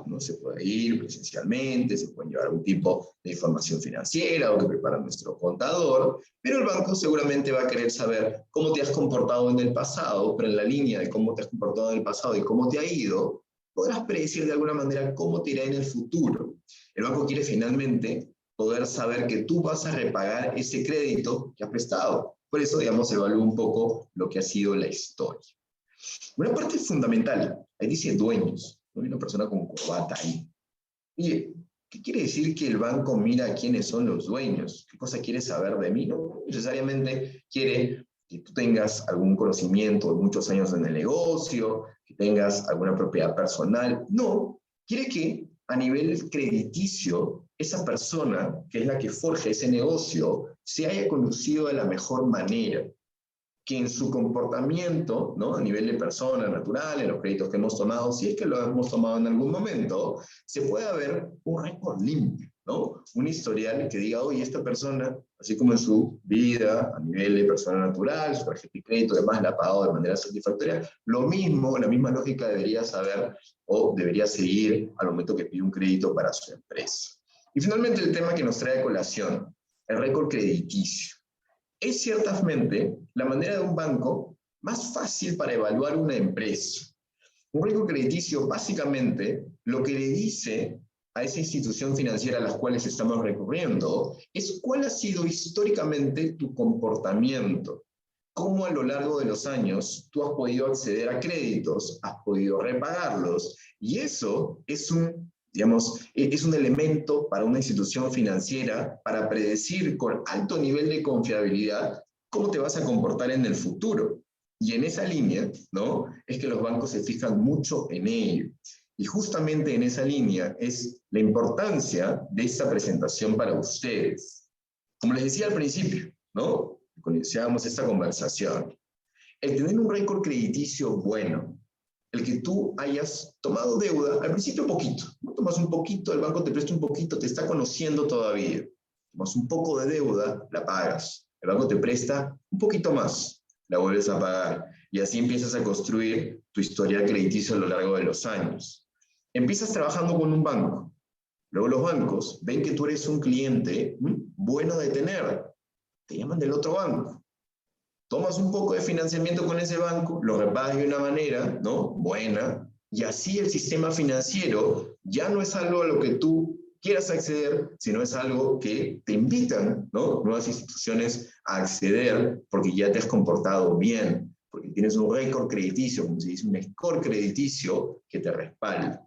¿No? Se puede ir presencialmente, se puede llevar algún tipo de información financiera o que prepara nuestro contador, pero el banco seguramente va a querer saber cómo te has comportado en el pasado, pero en la línea de cómo te has comportado en el pasado y cómo te ha ido, podrás predecir de alguna manera cómo te irá en el futuro. El banco quiere finalmente poder saber que tú vas a repagar ese crédito que has prestado. Por eso, digamos, evalúa un poco lo que ha sido la historia. Una parte fundamental, ahí dice dueños. No hay una persona con corbata ahí. Oye, ¿qué quiere decir que el banco mira quiénes son los dueños? ¿Qué cosa quiere saber de mí? No necesariamente quiere que tú tengas algún conocimiento de muchos años en el negocio, que tengas alguna propiedad personal. No, quiere que a nivel crediticio, esa persona, que es la que forja ese negocio, se haya conducido de la mejor manera, que en su comportamiento, ¿no?, a nivel de persona natural, en los créditos que hemos tomado, si es que lo hemos tomado en algún momento, se pueda ver un récord limpio, ¿no? Un historial que diga, oye, esta persona, así como en su vida, a nivel de persona natural, su tarjeta de crédito, además la ha pagado de manera satisfactoria, lo mismo, la misma lógica debería saber o debería seguir al momento que pide un crédito para su empresa. Y finalmente el tema que nos trae a colación, el récord crediticio. Es ciertamente la manera de un banco más fácil para evaluar una empresa. Un récord crediticio, básicamente, lo que le dice a esa institución financiera a las cuales estamos recurriendo es cuál ha sido históricamente tu comportamiento, cómo a lo largo de los años tú has podido acceder a créditos, has podido repagarlos, y eso es es un elemento para una institución financiera para predecir con alto nivel de confiabilidad cómo te vas a comportar en el futuro. Y en esa línea, ¿no?, es que los bancos se fijan mucho en ello. Y justamente en esa línea es la importancia de esta presentación para ustedes. Como les decía al principio, ¿no?, cuando iniciábamos esta conversación, el tener un récord crediticio bueno, el que tú hayas tomado deuda, al principio poquito, ¿no? Tomas un poquito, el banco te presta un poquito, te está conociendo todavía. Tomas un poco de deuda, la pagas. El banco te presta un poquito más, la vuelves a pagar. Y así empiezas a construir tu historial crediticio a lo largo de los años. Empiezas trabajando con un banco. Luego los bancos ven que tú eres un cliente bueno de tener. Te llaman del otro banco. Tomas un poco de financiamiento con ese banco, lo repagas de una manera, ¿no?, buena, y así el sistema financiero ya no es algo a lo que tú quieras acceder, sino es algo que te invitan, ¿no?, nuevas instituciones a acceder porque ya te has comportado bien, porque tienes un récord crediticio, como se dice, un score crediticio que te respalda.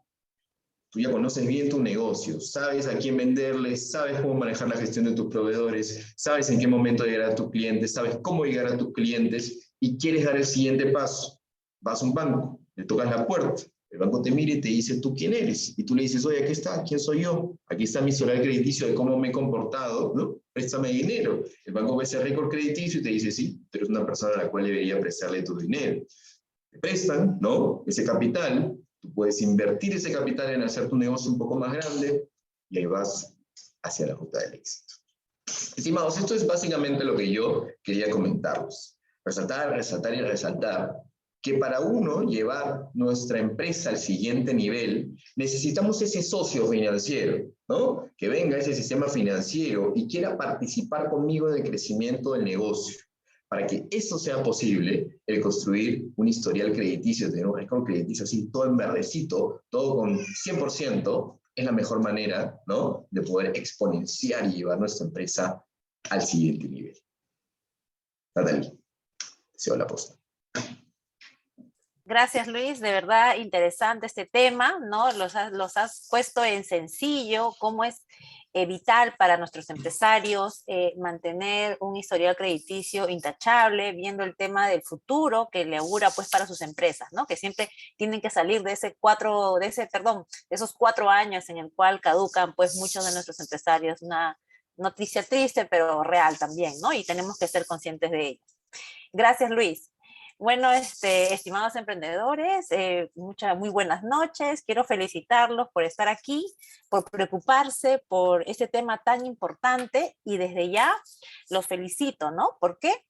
Tú ya conoces bien tu negocio, sabes a quién venderle, sabes cómo manejar la gestión de tus proveedores, sabes en qué momento llegar a tus clientes, sabes cómo llegar a tus clientes y quieres dar el siguiente paso. Vas a un banco, le tocas la puerta, el banco te mira y te dice, ¿tú quién eres? Y tú le dices, oye, aquí está, ¿quién soy yo? Aquí está mi historial crediticio de cómo me he comportado, ¿no? Préstame dinero. El banco ve ese récord crediticio y te dice, sí, tú eres una persona a la cual debería prestarle tu dinero. te prestan, ¿no? Ese capital, tú puedes invertir ese capital en hacer tu negocio un poco más grande y ahí vas hacia la ruta del éxito. Estimados, esto es básicamente lo que yo quería comentarles. Resaltar, resaltar y resaltar que para uno llevar nuestra empresa al siguiente nivel, necesitamos ese socio financiero, ¿no? Que venga ese sistema financiero y quiera participar conmigo en el crecimiento del negocio. Para que eso sea posible, el construir un historial crediticio, tener un récord crediticio así, todo en verdecito, todo con 100%, es la mejor manera, ¿no?, de poder exponenciar y llevar nuestra empresa al siguiente nivel. Natalie, deseo la posta. Gracias, Luis. De verdad interesante este tema, ¿no? Los has puesto en sencillo, cómo es vital para nuestros empresarios mantener un historial crediticio intachable, viendo el tema del futuro que le augura pues para sus empresas, ¿no? Que siempre tienen que salir de esos 4 años en el cual caducan pues muchos de nuestros empresarios. Una noticia triste, pero real también, ¿no? Y tenemos que ser conscientes de ello. Gracias, Luis. Bueno, estimados emprendedores, muy buenas noches. Quiero felicitarlos por estar aquí, por preocuparse por este tema tan importante y desde ya los felicito, ¿no? ¿Por qué?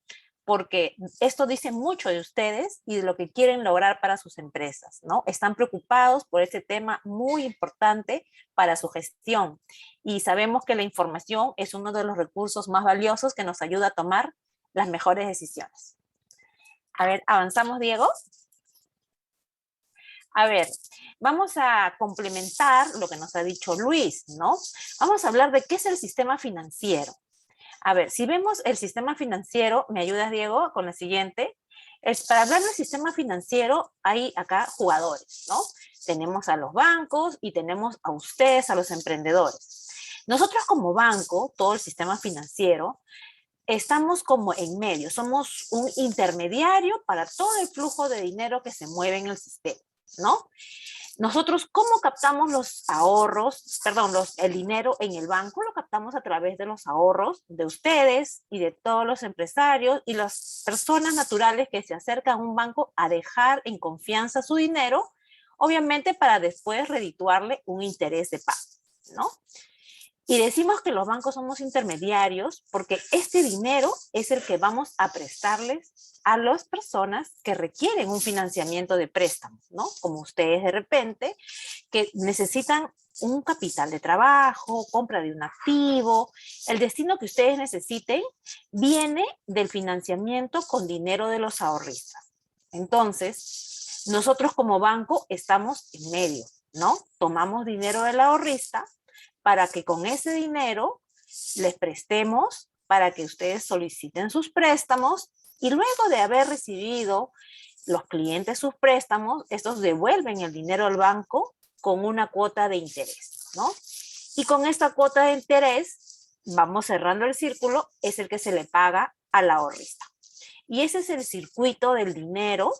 Porque esto dice mucho de ustedes y de lo que quieren lograr para sus empresas, ¿no? Están preocupados por este tema muy importante para su gestión y sabemos que la información es uno de los recursos más valiosos que nos ayuda a tomar las mejores decisiones. A ver, avanzamos, Diego. A ver, vamos a complementar lo que nos ha dicho Luis, ¿no? Vamos a hablar de qué es el sistema financiero. A ver, si vemos el sistema financiero, ¿me ayudas, Diego, con la siguiente? Para hablar del sistema financiero hay acá jugadores, ¿no? Tenemos a los bancos y tenemos a ustedes, a los emprendedores. Nosotros como banco, todo el sistema financiero, estamos como en medio, somos un intermediario para todo el flujo de dinero que se mueve en el sistema, ¿no? Nosotros, ¿cómo captamos los ahorros, el dinero en el banco? Lo captamos a través de los ahorros de ustedes y de todos los empresarios y las personas naturales que se acercan a un banco a dejar en confianza su dinero, obviamente para después redituarle un interés de pago, ¿no? Y decimos que los bancos somos intermediarios porque este dinero es el que vamos a prestarles a las personas que requieren un financiamiento de préstamos, ¿no? Como ustedes de repente, que necesitan un capital de trabajo, compra de un activo. El destino que ustedes necesiten viene del financiamiento con dinero de los ahorristas. Entonces, nosotros como banco estamos en medio, ¿no? Tomamos dinero del ahorrista para que con ese dinero les prestemos para que ustedes soliciten sus préstamos y luego de haber recibido los clientes sus préstamos, estos devuelven el dinero al banco con una cuota de interés, ¿no? Y con esta cuota de interés, vamos cerrando el círculo, es el que se le paga al ahorrista. Y ese es el circuito del dinero.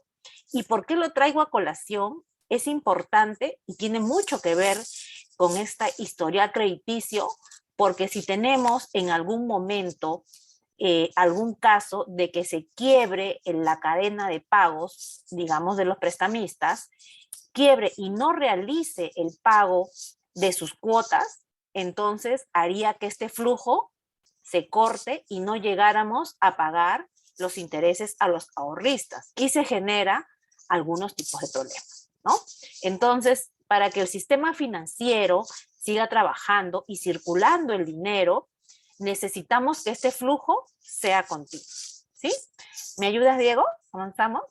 ¿Y por qué lo traigo a colación? Es importante y tiene mucho que ver con esta historial crediticio, porque si tenemos en algún momento algún caso de que se quiebre en la cadena de pagos, digamos de los prestamistas, quiebre y no realice el pago de sus cuotas, entonces haría que este flujo se corte y no llegáramos a pagar los intereses a los ahorristas y se genera algunos tipos de problemas, ¿no? Entonces, para que el sistema financiero siga trabajando y circulando el dinero, necesitamos que este flujo sea continuo, ¿sí? ¿Me ayudas, Diego? ¿Avanzamos?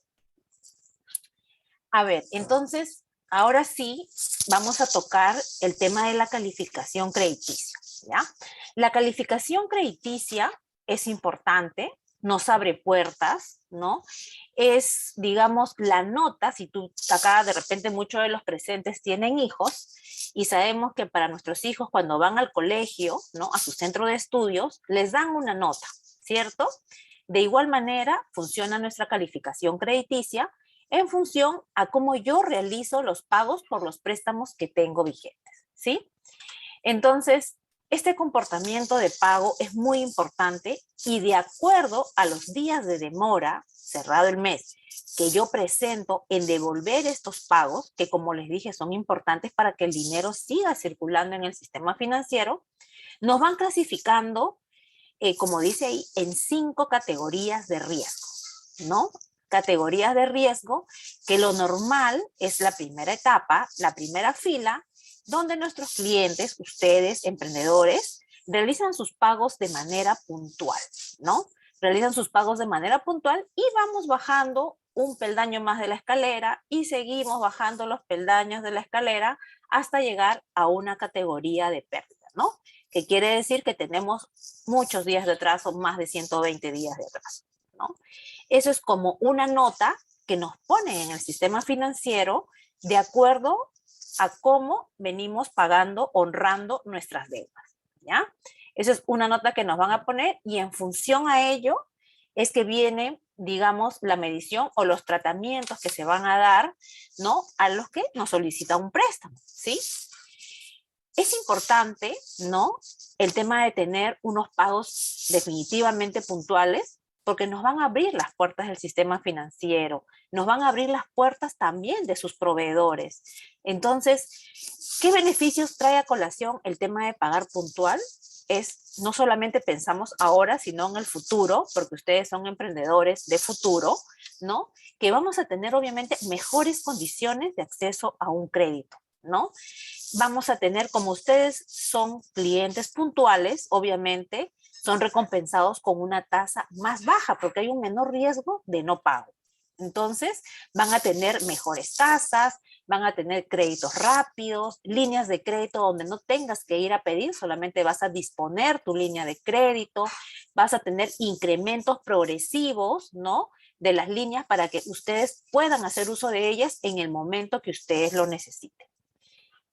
A ver, entonces, ahora sí, vamos a tocar el tema de la calificación crediticia, ¿ya? La calificación crediticia es importante, nos abre puertas, ¿no? Es, digamos, la nota, si tú acá de repente muchos de los presentes tienen hijos y sabemos que para nuestros hijos cuando van al colegio, ¿no? A su centro de estudios, les dan una nota, ¿cierto? De igual manera funciona nuestra calificación crediticia en función a cómo yo realizo los pagos por los préstamos que tengo vigentes, ¿sí? Entonces, Este comportamiento de pago es muy importante y de acuerdo a los días de demora, cerrado el mes, que yo presento en devolver estos pagos, que como les dije son importantes para que el dinero siga circulando en el sistema financiero, nos van clasificando, como dice ahí, en 5 categorías de riesgo, ¿no? Categorías de riesgo, que lo normal es la primera etapa, la primera fila, donde nuestros clientes, ustedes, emprendedores, realizan sus pagos de manera puntual, ¿no? Realizan sus pagos de manera puntual y vamos bajando un peldaño más de la escalera y seguimos bajando los peldaños de la escalera hasta llegar a una categoría de pérdida, ¿no? Que quiere decir que tenemos muchos días de atraso, más de 120 días de atraso, ¿no? Eso es como una nota que nos pone en el sistema financiero de acuerdo a cómo venimos pagando, honrando nuestras deudas, ¿ya? Esa es una nota que nos van a poner y en función a ello es que viene, digamos, la medición o los tratamientos que se van a dar, ¿no? A los que nos solicita un préstamo, ¿sí? Es importante, ¿no? El tema de tener unos pagos definitivamente puntuales, porque nos van a abrir las puertas del sistema financiero, nos van a abrir las puertas también de sus proveedores. Entonces, ¿qué beneficios trae a colación el tema de pagar puntual? Es no solamente pensamos ahora, sino en el futuro, porque ustedes son emprendedores de futuro, ¿no? Que vamos a tener obviamente mejores condiciones de acceso a un crédito, ¿no? Vamos a tener, como ustedes son clientes puntuales, obviamente, son recompensados con una tasa más baja porque hay un menor riesgo de no pago. Entonces, van a tener mejores tasas, van a tener créditos rápidos, líneas de crédito donde no tengas que ir a pedir, solamente vas a disponer tu línea de crédito, vas a tener incrementos progresivos, ¿no? De las líneas para que ustedes puedan hacer uso de ellas en el momento que ustedes lo necesiten.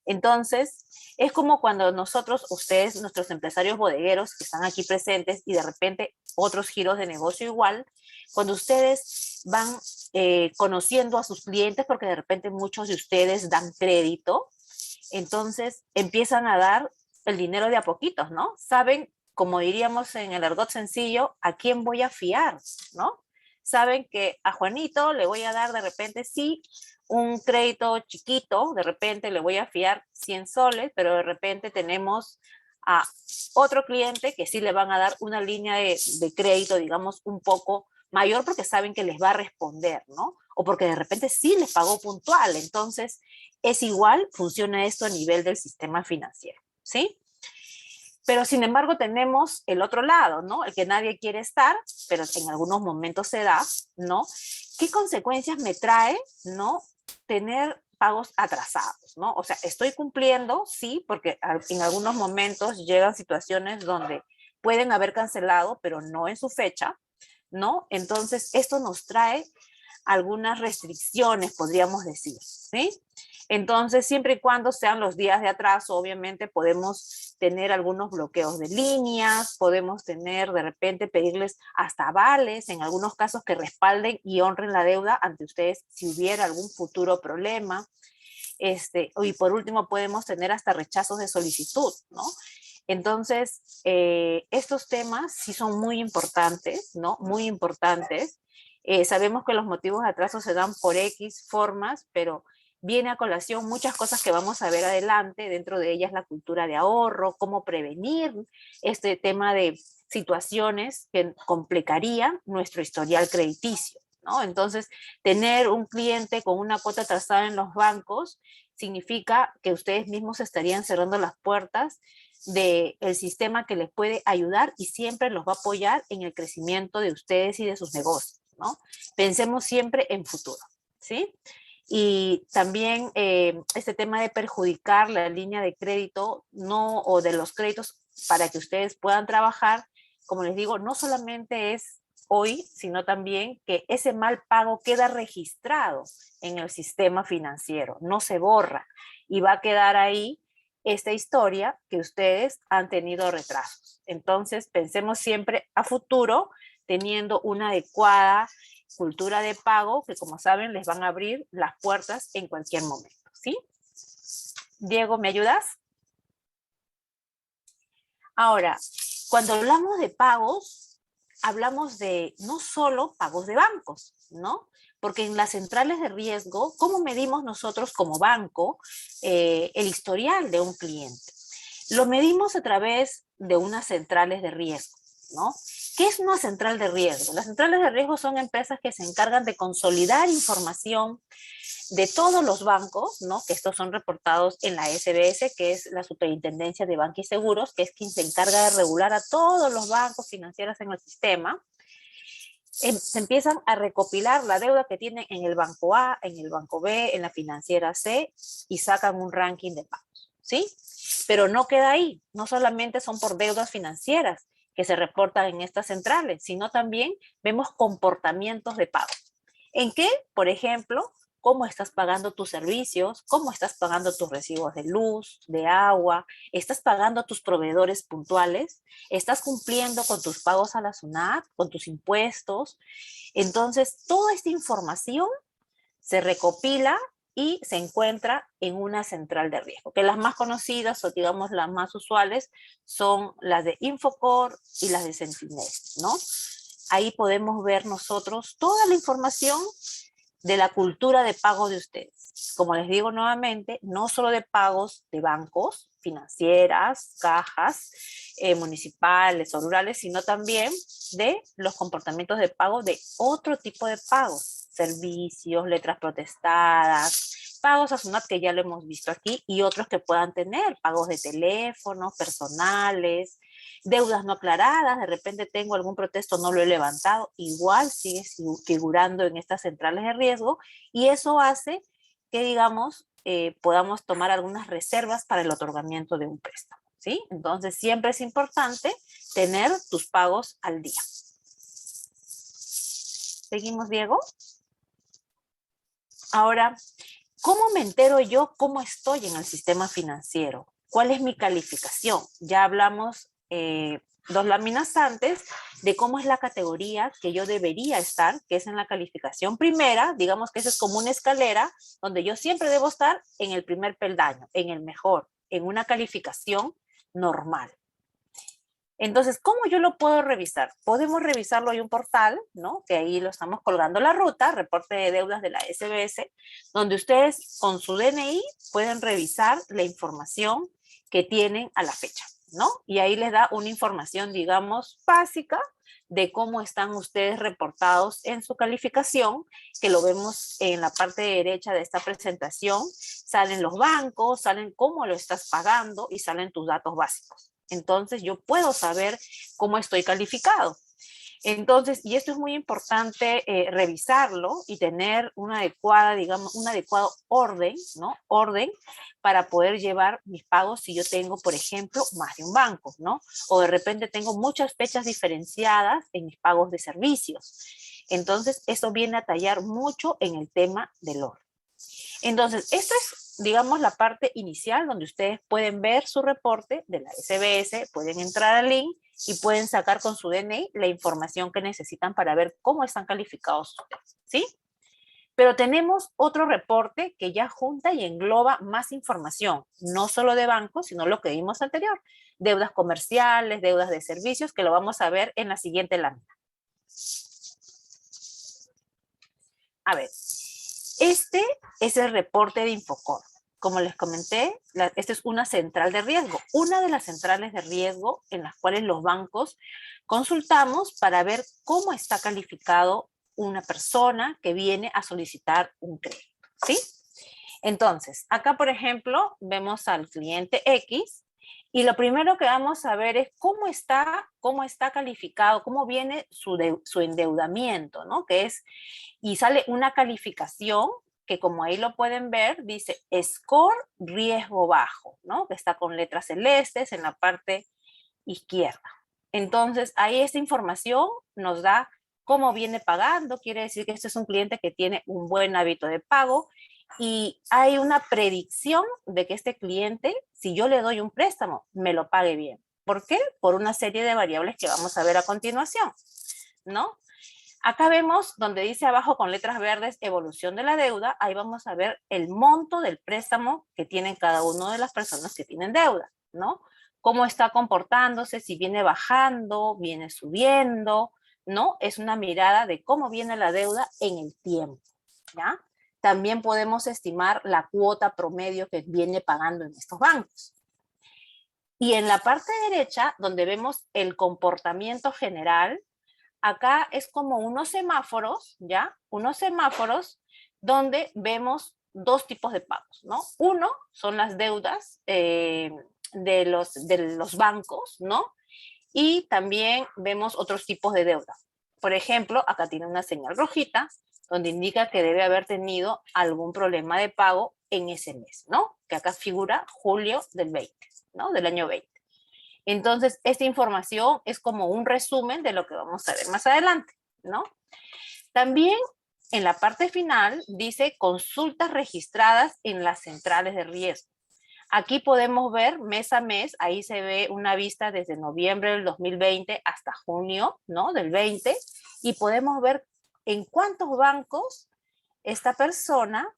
Entonces, es como cuando nosotros, ustedes, nuestros empresarios bodegueros que están aquí presentes y de repente otros giros de negocio igual, cuando ustedes van conociendo a sus clientes, porque de repente muchos de ustedes dan crédito, entonces empiezan a dar el dinero de a poquitos, ¿no? Saben, como diríamos en el argot sencillo, a quién voy a fiar, ¿no? Saben que a Juanito le voy a dar de repente sí un crédito chiquito, de repente le voy a fiar 100 soles, pero de repente tenemos a otro cliente que sí le van a dar una línea de crédito, digamos, un poco mayor porque saben que les va a responder, ¿no? O porque de repente sí les pagó puntual. Entonces, es igual, funciona esto a nivel del sistema financiero, ¿sí? Pero sin embargo tenemos el otro lado, ¿no? El que nadie quiere estar, pero en algunos momentos se da, ¿no? ¿Qué consecuencias me trae, ¿no? Tener pagos atrasados, ¿no? O sea, estoy cumpliendo, sí, porque en algunos momentos llegan situaciones donde pueden haber cancelado, pero no en su fecha, ¿no? Entonces, esto nos trae algunas restricciones, podríamos decir, ¿sí? Entonces, siempre y cuando sean los días de atraso, obviamente podemos tener algunos bloqueos de líneas, podemos tener de repente pedirles hasta avales, en algunos casos que respalden y honren la deuda ante ustedes si hubiera algún futuro problema. Y por último podemos tener hasta rechazos de solicitud, ¿no? Entonces, estos temas sí son muy importantes, ¿no? Muy importantes. Sabemos que los motivos de atraso se dan por X formas, pero viene a colación muchas cosas que vamos a ver adelante, dentro de ellas la cultura de ahorro, cómo prevenir este tema de situaciones que complicarían nuestro historial crediticio, ¿no? Entonces, tener un cliente con una cuota atrasada en los bancos significa que ustedes mismos estarían cerrando las puertas del sistema que les puede ayudar y siempre los va a apoyar en el crecimiento de ustedes y de sus negocios, ¿no? Pensemos siempre en futuro, ¿sí? Y también este tema de perjudicar la línea de crédito, no, o de los créditos para que ustedes puedan trabajar, como les digo, no solamente es hoy, sino también que ese mal pago queda registrado en el sistema financiero, no se borra y va a quedar ahí esta historia que ustedes han tenido retrasos. Entonces, pensemos siempre a futuro, teniendo una adecuada cultura de pago que, como saben, les van a abrir las puertas en cualquier momento, ¿sí? Diego, ¿me ayudas? Ahora, cuando hablamos de pagos, hablamos de no solo pagos de bancos, ¿no? Porque en las centrales de riesgo, ¿cómo medimos nosotros como banco el historial de un cliente? Lo medimos a través de unas centrales de riesgo, ¿no? ¿Qué es una central de riesgo? Las centrales de riesgo son empresas que se encargan de consolidar información de todos los bancos, ¿no? Que estos son reportados en la SBS, que es la Superintendencia de Banca y Seguros, que es quien se encarga de regular a todos los bancos financieros en el sistema. Se empiezan a recopilar la deuda que tienen en el banco A, en el banco B, en la financiera C, y sacan un ranking de pagos, ¿sí? Pero no queda ahí, no solamente son por deudas financieras que se reportan en estas centrales, sino también vemos comportamientos de pago. ¿En qué? Por ejemplo, cómo estás pagando tus servicios, cómo estás pagando tus recibos de luz, de agua, estás pagando a tus proveedores puntuales, estás cumpliendo con tus pagos a la SUNAT, con tus impuestos. Entonces, toda esta información se recopila y se encuentra en una central de riesgo, que las más conocidas o digamos las más usuales son las de Infocor y las de Sentinel, ¿no? Ahí podemos ver nosotros toda la información de la cultura de pago de ustedes. Como les digo nuevamente, no solo de pagos de bancos, financieras, cajas, municipales o rurales, sino también de los comportamientos de pago de otro tipo de pagos, servicios, letras protestadas, pagos a SUNAT que ya lo hemos visto aquí y otros que puedan tener, pagos de teléfono, personales, deudas no aclaradas, de repente tengo algún protesto, no lo he levantado, igual sigue figurando en estas centrales de riesgo y eso hace que, digamos, podamos tomar algunas reservas para el otorgamiento de un préstamo, ¿sí? Entonces, siempre es importante tener tus pagos al día. ¿Seguimos, Diego? Ahora, ¿cómo me entero yo cómo estoy en el sistema financiero? ¿Cuál es mi calificación? Ya hablamos 2 láminas antes de cómo es la categoría que yo debería estar, que es en la calificación primera, digamos que eso es como una escalera donde yo siempre debo estar en el primer peldaño, en el mejor, en una calificación normal. Entonces, ¿cómo yo lo puedo revisar? Podemos revisarlo en un portal, ¿no? Que ahí lo estamos colgando la ruta, reporte de deudas de la SBS, donde ustedes con su DNI pueden revisar la información que tienen a la fecha, ¿no? Y ahí les da una información, digamos, básica de cómo están ustedes reportados en su calificación, que lo vemos en la parte derecha de esta presentación. Salen los bancos, salen cómo lo estás pagando y salen tus datos básicos. Entonces yo puedo saber cómo estoy calificado. Entonces, y esto es muy importante revisarlo y tener una adecuada, digamos, un adecuado orden, ¿no? Orden para poder llevar mis pagos si yo tengo, por ejemplo, más de un banco, ¿no? O de repente tengo muchas fechas diferenciadas en mis pagos de servicios. Entonces, eso viene a tallar mucho en el tema del orden. Entonces, esto es, digamos, la parte inicial donde ustedes pueden ver su reporte de la SBS, pueden entrar al link y pueden sacar con su DNI la información que necesitan para ver cómo están calificados ustedes, ¿sí? Pero tenemos otro reporte que ya junta y engloba más información, no solo de bancos, sino lo que vimos anterior, deudas comerciales, deudas de servicios, que lo vamos a ver en la siguiente lámina. A ver, este es el reporte de Infocor. Como les comenté, esta es una central de riesgo, una de las centrales de riesgo en las cuales los bancos consultamos para ver cómo está calificado una persona que viene a solicitar un crédito, ¿sí? Entonces, acá, por ejemplo, vemos al cliente X y lo primero que vamos a ver es cómo está calificado, cómo viene su endeudamiento, ¿no? Y sale una calificación que, como ahí lo pueden ver, dice score riesgo bajo, ¿no? Que está con letras celestes en la parte izquierda. Entonces, ahí esta información nos da cómo viene pagando, quiere decir que este es un cliente que tiene un buen hábito de pago y hay una predicción de que este cliente, si yo le doy un préstamo, me lo pague bien. ¿Por qué? Por una serie de variables que vamos a ver a continuación, ¿no? Acá vemos donde dice abajo con letras verdes evolución de la deuda, ahí vamos a ver el monto del préstamo que tienen cada una de las personas que tienen deuda, ¿no? cómo está comportándose, si viene bajando, viene subiendo, ¿no? Es una mirada de cómo viene la deuda en el tiempo, ¿ya? También podemos estimar la cuota promedio que viene pagando en estos bancos. Y en la parte derecha, donde vemos el comportamiento general, acá es como unos semáforos, ¿ya? Unos semáforos donde vemos dos tipos de pagos, ¿no? Uno son las deudas de los bancos, ¿no? Y también vemos otros tipos de deuda. Por ejemplo, acá tiene una señal rojita donde indica que debe haber tenido algún problema de pago en ese mes, ¿no? Que acá figura julio del 20, ¿no? Del año 20. Entonces, esta información es como un resumen de lo que vamos a ver más adelante, ¿no? También en la parte final dice consultas registradas en las centrales de riesgo. Aquí podemos ver mes a mes, ahí se ve una vista desde noviembre del 2020 hasta junio, ¿no? Del 20, y podemos ver en cuántos bancos esta persona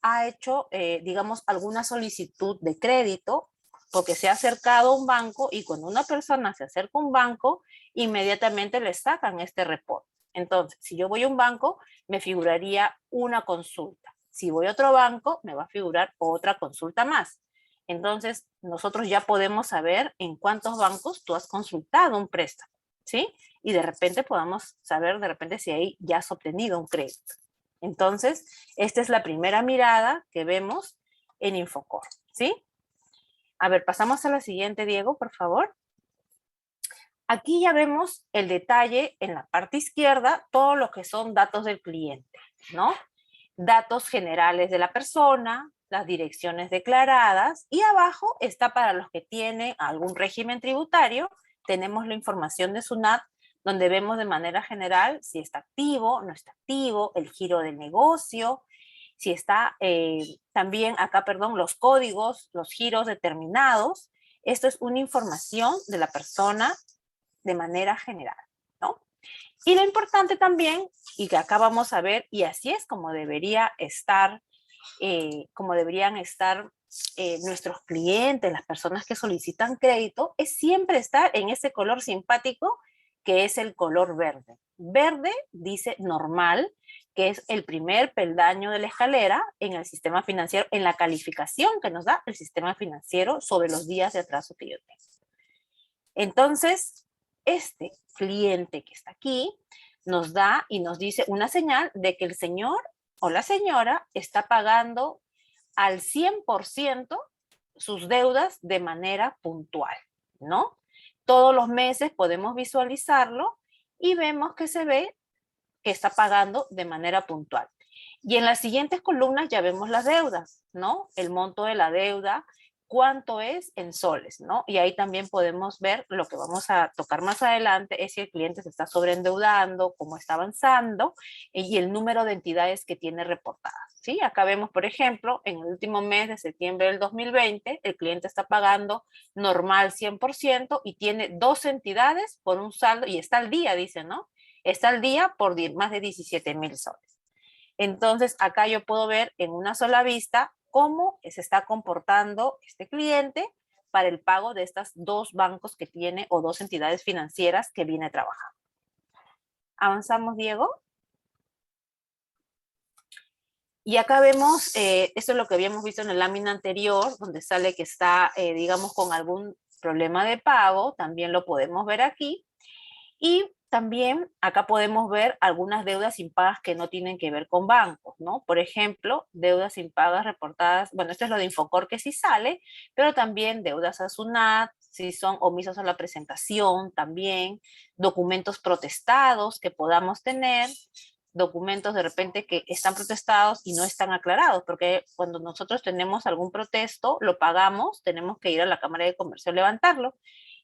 ha hecho, digamos, alguna solicitud de crédito, porque se ha acercado a un banco y cuando una persona se acerca a un banco, inmediatamente le sacan este reporte. Entonces, si yo voy a un banco, me figuraría una consulta. Si voy a otro banco, me va a figurar otra consulta más. Entonces, nosotros ya podemos saber en cuántos bancos tú has consultado un préstamo, ¿sí? Y de repente podamos saber de repente si ahí ya has obtenido un crédito. Entonces, esta es la primera mirada que vemos en Infocor, ¿sí? A ver, pasamos a la siguiente, Diego, por favor. Aquí ya vemos el detalle en la parte izquierda, todo lo que son datos del cliente, ¿no? Datos generales de la persona, las direcciones declaradas, y abajo está para los que tienen algún régimen tributario, tenemos la información de SUNAT, donde vemos de manera general si está activo, no está activo, el giro del negocio, si está también acá, perdón, los códigos, los giros determinados. Esto es una información de la persona de manera general, ¿no? Y lo importante también, y que acá vamos a ver, y así es como debería estar, como deberían estar nuestros clientes, las personas que solicitan crédito, es siempre estar en ese color simpático que es el color verde. Verde dice normal, que es el primer peldaño de la escalera en el sistema financiero, en la calificación que nos da el sistema financiero sobre los días de atraso que yo tengo. Entonces, este cliente que está aquí nos da y nos dice una señal de que el señor o la señora está pagando al 100% sus deudas de manera puntual, ¿no? Todos los meses podemos visualizarlo y vemos que se ve que está pagando de manera puntual. Y en las siguientes columnas ya vemos las deudas, ¿no? El monto de la deuda, cuánto es en soles, ¿no? Y ahí también podemos ver lo que vamos a tocar más adelante, es si el cliente se está sobreendeudando, cómo está avanzando y el número de entidades que tiene reportadas, ¿sí? Acá vemos, por ejemplo, en el último mes de septiembre del 2020, el cliente está pagando normal 100% y tiene 2 entidades por un saldo, y está al día, dice, ¿no? Está al día por más de 17,000 soles. Entonces, acá yo puedo ver en una sola vista cómo se está comportando este cliente para el pago de estas 2 bancos que tiene o 2 entidades financieras que viene trabajando. ¿Avanzamos, Diego? Y acá vemos, esto es lo que habíamos visto en la lámina anterior, donde sale que está, digamos, con algún problema de pago, también lo podemos ver aquí. Y también acá podemos ver algunas deudas impagas que no tienen que ver con bancos, ¿no? Por ejemplo, deudas impagas reportadas, bueno, esto es lo de Infocor que sí sale, pero también deudas a SUNAT, si son omisos a la presentación también, documentos protestados que podamos tener, documentos de repente que están protestados y no están aclarados, porque cuando nosotros tenemos algún protesto, lo pagamos, tenemos que ir a la Cámara de Comercio a levantarlo,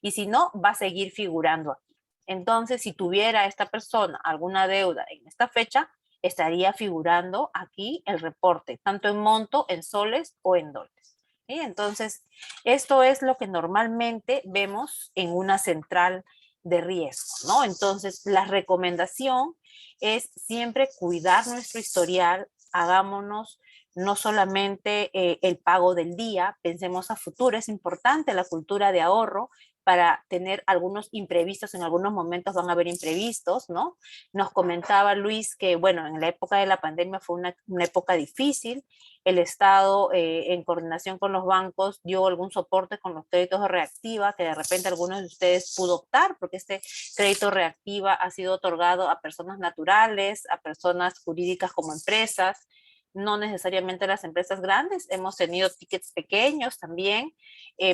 y si no, va a seguir figurando aquí. Entonces, si tuviera esta persona alguna deuda en esta fecha, estaría figurando aquí el reporte, tanto en monto, en soles o en dólares. ¿Sí? Entonces, esto es lo que normalmente vemos en una central de riesgo, ¿no? Entonces, la recomendación es siempre cuidar nuestro historial, hagámonos no solamente el pago del día, pensemos a futuro, es importante la cultura de ahorro para tener algunos imprevistos, en algunos momentos van a haber imprevistos, ¿no? Nos comentaba Luis que, bueno, en la época de la pandemia fue una época difícil, el Estado, en coordinación con los bancos, dio algún soporte con los créditos de reactiva, que de repente algunos de ustedes pudo optar, porque este crédito reactiva ha sido otorgado a personas naturales, a personas jurídicas como empresas, no necesariamente las empresas grandes, hemos tenido tickets pequeños también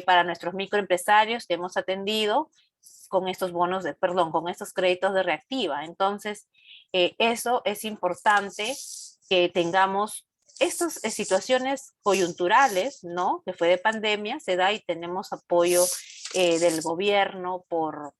para nuestros microempresarios que hemos atendido con estos bonos de, perdón, con estos créditos de reactiva. Entonces, eso es importante que tengamos estas situaciones coyunturales, ¿no? Que fue de pandemia, se da y tenemos apoyo del gobierno por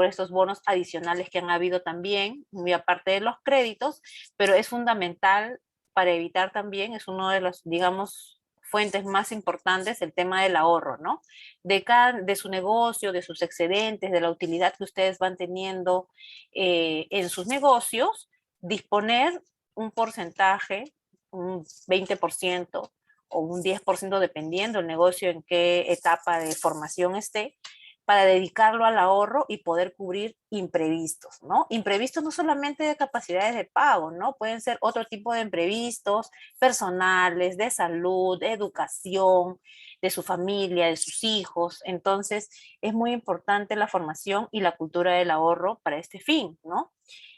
estos bonos adicionales que han habido también, muy aparte de los créditos, pero es fundamental para evitar también, es uno de los, digamos, fuentes más importantes, el tema del ahorro, ¿no? De su negocio, de sus excedentes, de la utilidad que ustedes van teniendo en sus negocios, disponer un porcentaje, un 20% o un 10% dependiendo el negocio en qué etapa de formación esté, para dedicarlo al ahorro y poder cubrir imprevistos, ¿no? Imprevistos no solamente de capacidades de pago, ¿no? Pueden ser otro tipo de imprevistos personales, de salud, de educación, de su familia, de sus hijos. Entonces, es muy importante la formación y la cultura del ahorro para este fin, ¿no?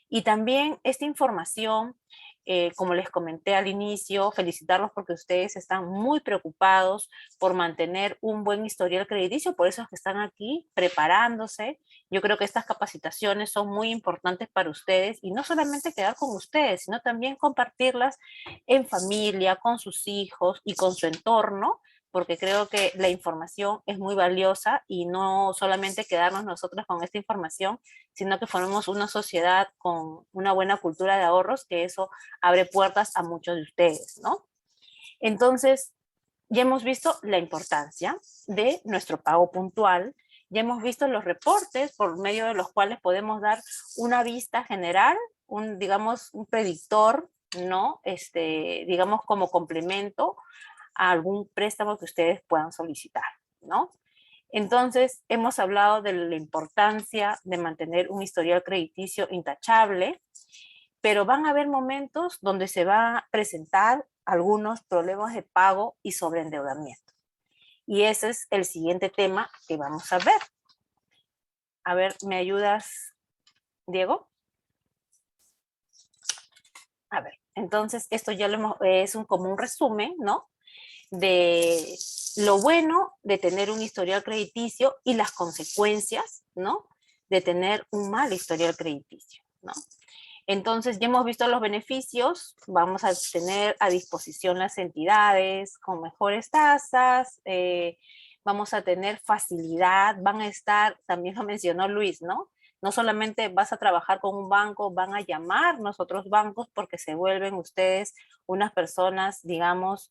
Y también esta información, como les comenté al inicio, felicitarlos porque ustedes están muy preocupados por mantener un buen historial crediticio, por eso es que están aquí preparándose. Yo creo que estas capacitaciones son muy importantes para ustedes y no solamente quedar con ustedes, sino también compartirlas en familia, con sus hijos y con su entorno, porque creo que la información es muy valiosa y no solamente quedarnos nosotros con esta información, sino que formemos una sociedad con una buena cultura de ahorros, que eso abre puertas a muchos de ustedes, ¿no? Entonces, ya hemos visto la importancia de nuestro pago puntual, ya hemos visto los reportes por medio de los cuales podemos dar una vista general, digamos, un predictor, ¿no? Digamos, como complemento a algún préstamo que ustedes puedan solicitar, ¿no? Entonces, hemos hablado de la importancia de mantener un historial crediticio intachable, pero van a haber momentos donde se va a presentar algunos problemas de pago y sobreendeudamiento. Y ese es el siguiente tema que vamos a ver. A ver, ¿me ayudas, Diego? A ver, entonces esto ya es como un resumen, ¿no? De lo bueno de tener un historial crediticio y las consecuencias, ¿no? De tener un mal historial crediticio, ¿no? Entonces, ya hemos visto los beneficios, vamos a tener a disposición las entidades con mejores tasas, vamos a tener facilidad, van a estar, también lo mencionó Luis, ¿no? No solamente vas a trabajar con un banco, van a llamarnos otros bancos porque se vuelven ustedes unas personas, digamos,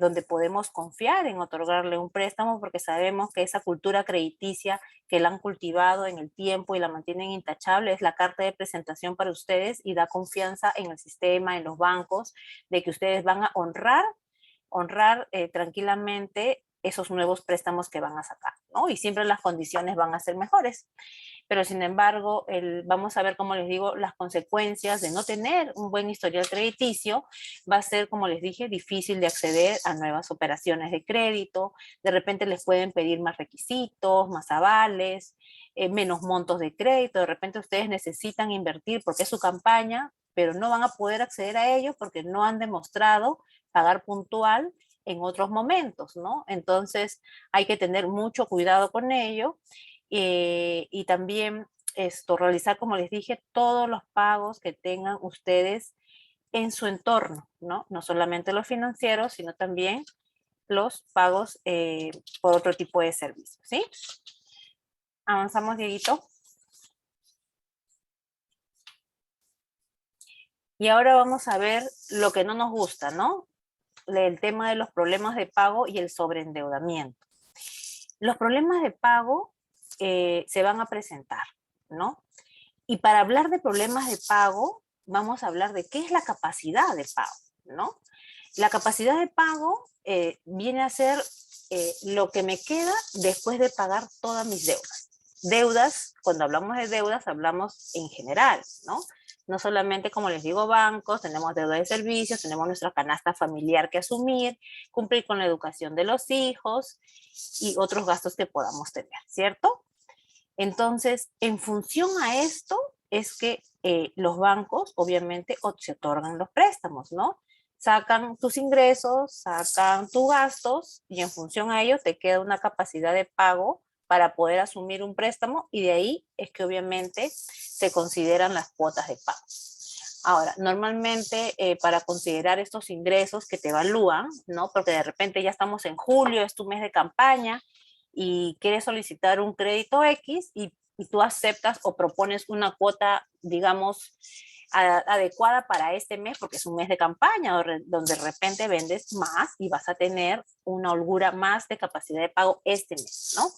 donde podemos confiar en otorgarle un préstamo porque sabemos que esa cultura crediticia que la han cultivado en el tiempo y la mantienen intachable es la carta de presentación para ustedes y da confianza en el sistema, en los bancos, de que ustedes van a honrar tranquilamente esos nuevos préstamos que van a sacar, ¿no? Y siempre las condiciones van a ser mejores. Pero sin embargo, vamos a ver, como les digo, las consecuencias de no tener un buen historial crediticio. Va a ser, como les dije, difícil de acceder a nuevas operaciones de crédito. De repente les pueden pedir más requisitos, más avales, menos montos de crédito. De repente ustedes necesitan invertir porque es su campaña, pero no van a poder acceder a ello porque no han demostrado pagar puntual en otros momentos, ¿no? Entonces hay que tener mucho cuidado con ello y también realizar, como les dije, todos los pagos que tengan ustedes en su entorno, ¿no? No solamente los financieros, sino también los pagos por otro tipo de servicios, ¿sí? Avanzamos, Dieguito. Y ahora vamos a ver lo que no nos gusta, ¿no? El tema de los problemas de pago y el sobreendeudamiento. Los problemas de pago se van a presentar, ¿no? Y para hablar de problemas de pago, vamos a hablar de qué es la capacidad de pago, ¿no? La capacidad de pago viene a ser lo que me queda después de pagar todas mis deudas. Deudas, cuando hablamos de deudas, hablamos en general, ¿no? No solamente, como les digo, bancos, tenemos deuda de servicios, tenemos nuestra canasta familiar que asumir, cumplir con la educación de los hijos y otros gastos que podamos tener, ¿cierto? Entonces, en función a esto, es que los bancos, obviamente, se otorgan los préstamos, ¿no? Sacan tus ingresos, sacan tus gastos y en función a ello te queda una capacidad de pago para poder asumir un préstamo y de ahí es que obviamente se consideran las cuotas de pago. Ahora, normalmente para considerar estos ingresos que te evalúan, ¿no? Porque de repente ya estamos en julio, es tu mes de campaña y quieres solicitar un crédito X y tú aceptas o propones una cuota, digamos, adecuada para este mes, porque es un mes de campaña donde de repente vendes más y vas a tener una holgura más de capacidad de pago este mes, ¿no?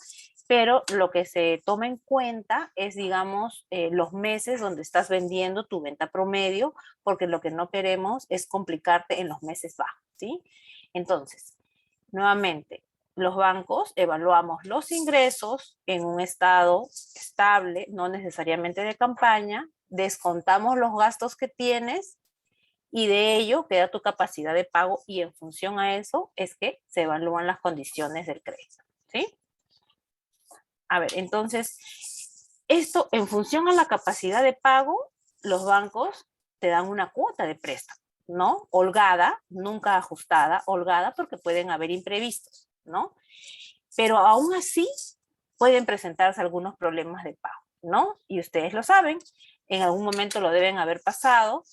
Pero lo que se toma en cuenta es, digamos, los meses donde estás vendiendo tu venta promedio, porque lo que no queremos es complicarte en los meses bajos, ¿sí? Entonces, nuevamente, los bancos evaluamos los ingresos en un estado estable, no necesariamente de campaña, descontamos los gastos que tienes y de ello queda tu capacidad de pago y en función a eso es que se evalúan las condiciones del crédito, ¿sí? A ver, entonces, esto en función a la capacidad de pago, los bancos te dan una cuota de préstamo, ¿no? Holgada, nunca ajustada, holgada porque pueden haber imprevistos, ¿no? Pero aún así pueden presentarse algunos problemas de pago, ¿no? Y ustedes lo saben, en algún momento lo deben haber pasado,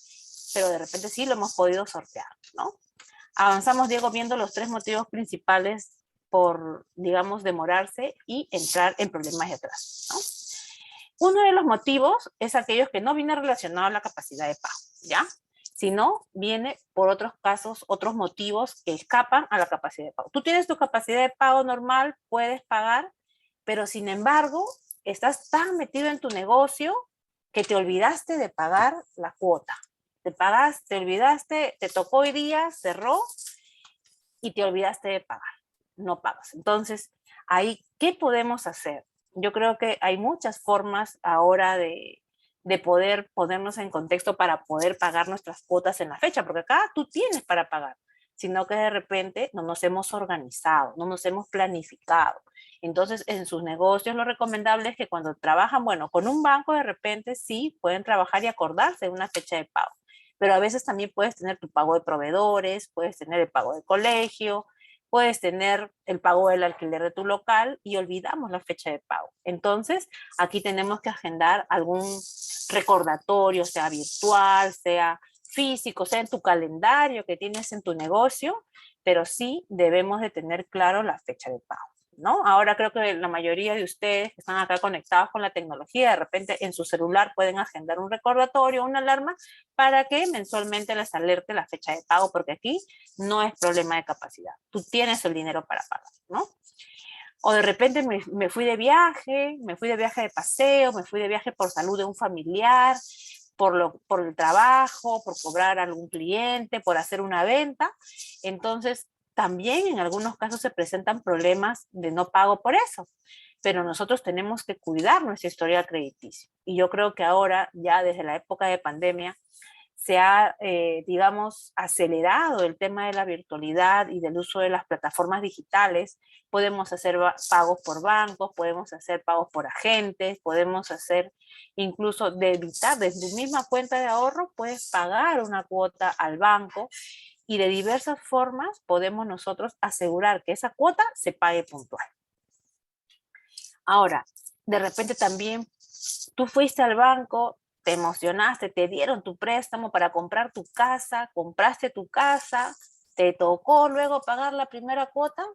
pero de repente sí lo hemos podido sortear, ¿no? Avanzamos, Diego, viendo los 3 motivos principales por, digamos, demorarse y entrar en problemas de atraso, ¿no? Uno de los motivos es aquellos que no viene relacionado a la capacidad de pago, ¿ya? Sino viene por otros casos, otros motivos que escapan a la capacidad de pago. Tú tienes tu capacidad de pago normal, puedes pagar, pero sin embargo, estás tan metido en tu negocio que te olvidaste de pagar la cuota. Te olvidaste, te tocó hoy día, cerró y te olvidaste de pagar. No pagas. Entonces, ahí, ¿qué podemos hacer? Yo creo que hay muchas formas ahora de poder ponernos en contexto para poder pagar nuestras cuotas en la fecha, porque acá tú tienes para pagar, sino que de repente no nos hemos organizado, no nos hemos planificado. Entonces, en sus negocios lo recomendable es que cuando trabajan, bueno, con un banco de repente sí pueden trabajar y acordarse de una fecha de pago, pero a veces también puedes tener tu pago de proveedores, puedes tener el pago de colegio, puedes tener el pago del alquiler de tu local y olvidamos la fecha de pago. Entonces, aquí tenemos que agendar algún recordatorio, sea virtual, sea físico, sea en tu calendario que tienes en tu negocio, pero sí debemos de tener claro la fecha de pago, ¿no? Ahora creo que la mayoría de ustedes que están acá conectados con la tecnología, de repente en su celular pueden agendar un recordatorio, una alarma, para que mensualmente les alerte la fecha de pago, porque aquí no es problema de capacidad. Tú tienes el dinero para pagar, ¿no? O de repente me fui de viaje de paseo, me fui de viaje por salud de un familiar, por el trabajo, por cobrar a algún cliente, por hacer una venta. Entonces, también en algunos casos se presentan problemas de no pago por eso, pero nosotros tenemos que cuidar nuestra historia crediticia. Y yo creo que ahora, ya desde la época de pandemia, se ha, digamos, acelerado el tema de la virtualidad y del uso de las plataformas digitales. Podemos hacer pagos por bancos, podemos hacer pagos por agentes, podemos hacer incluso debitar desde tu misma cuenta de ahorro, puedes pagar una cuota al banco y de diversas formas podemos nosotros asegurar que esa cuota se pague puntual. Ahora, de repente también tú fuiste al banco, te emocionaste, te dieron tu préstamo para comprar tu casa, compraste tu casa, te tocó luego pagar la primera cuota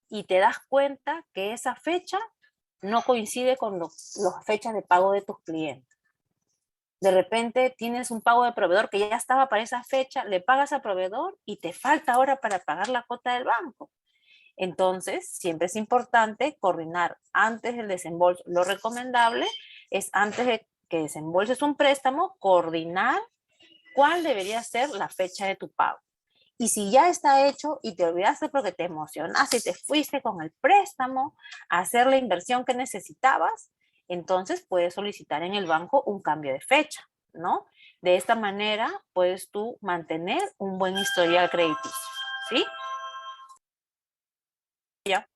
y te das cuenta que esa fecha no coincide con las fechas de pago de tus clientes. De repente tienes un pago de proveedor que ya estaba para esa fecha, le pagas al proveedor y te falta ahora para pagar la cuota del banco. Entonces, siempre es importante coordinar antes del desembolso. Lo recomendable es antes de que desembolses un préstamo, coordinar cuál debería ser la fecha de tu pago. Y si ya está hecho y te olvidaste porque te emocionaste y te fuiste con el préstamo a hacer la inversión que necesitabas, entonces puedes solicitar en el banco un cambio de fecha, ¿no? De esta manera puedes tú mantener un buen historial crediticio, ¿sí? Ya.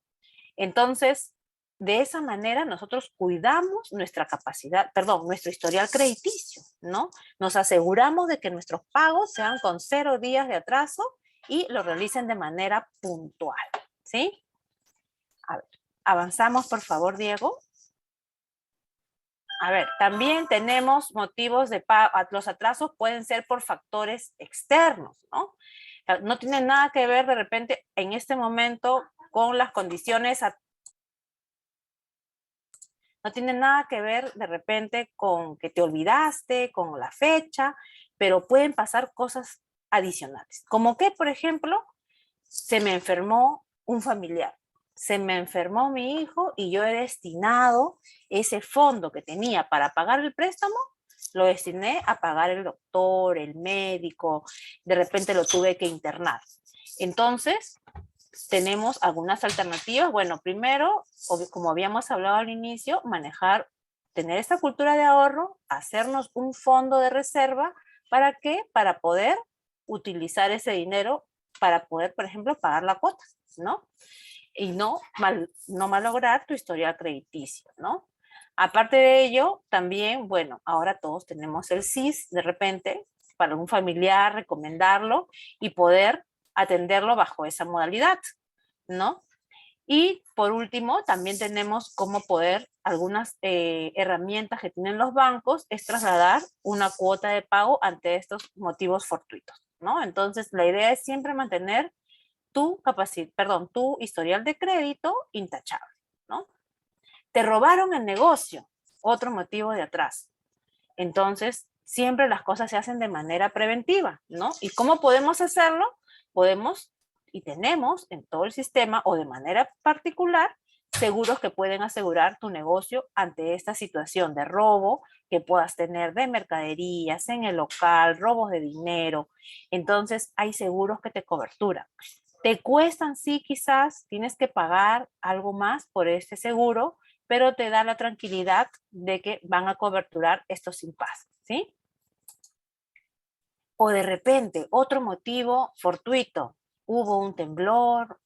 Entonces, de esa manera nosotros cuidamos nuestra capacidad, perdón, nuestro historial crediticio, ¿no? Nos aseguramos de que nuestros pagos sean con 0 días de atraso y lo realicen de manera puntual, ¿sí? A ver, avanzamos, por favor, Diego. A ver, también tenemos motivos de pago. Los atrasos pueden ser por factores externos, ¿no? No tiene nada que ver de repente en este momento con las condiciones, no tiene nada que ver de repente con que te olvidaste, con la fecha, pero pueden pasar cosas adicionales. Como que, por ejemplo, se me enfermó un familiar, se me enfermó mi hijo y yo he destinado ese fondo que tenía para pagar el préstamo, lo destiné a pagar el doctor, el médico, de repente lo tuve que internar. Entonces, tenemos algunas alternativas. Bueno, primero, como habíamos hablado al inicio, manejar, tener esta cultura de ahorro, hacernos un fondo de reserva. ¿Para qué? Para poder utilizar ese dinero para poder, por ejemplo, pagar la cuota, ¿no? Y no malograr tu historial crediticio, ¿no? Aparte de ello, también, bueno, ahora todos tenemos el SIS, de repente, para un familiar, recomendarlo y poder atenderlo bajo esa modalidad, ¿no? Y por último, también tenemos cómo poder, algunas herramientas que tienen los bancos, es trasladar una cuota de pago ante estos motivos fortuitos, ¿no? Entonces, la idea es siempre mantener tu tu historial de crédito intachable, ¿no? Te robaron el negocio, otro motivo de atraso. Entonces, siempre las cosas se hacen de manera preventiva, ¿no? ¿Y cómo podemos hacerlo? Podemos y tenemos en todo el sistema o de manera particular seguros que pueden asegurar tu negocio ante esta situación de robo que puedas tener de mercaderías en el local, robos de dinero. Entonces, hay seguros que te coberturan. Te cuestan, sí, quizás tienes que pagar algo más por este seguro, pero te da la tranquilidad de que van a coberturar estos impases, ¿sí? O de repente, otro motivo fortuito, hubo un temblor,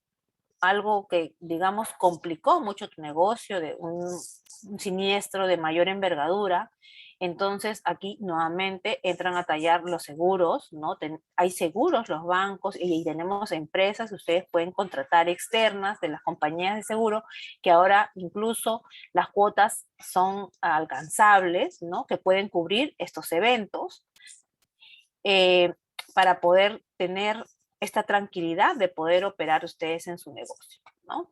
algo que, digamos, complicó mucho tu negocio, de un siniestro de mayor envergadura. Entonces, aquí nuevamente entran a tallar los seguros, ¿no? Hay seguros, los bancos, y tenemos empresas, ustedes pueden contratar externas de las compañías de seguro, que ahora incluso las cuotas son alcanzables, ¿no? Que pueden cubrir estos eventos eh, para poder tener esta tranquilidad de poder operar ustedes en su negocio, ¿no?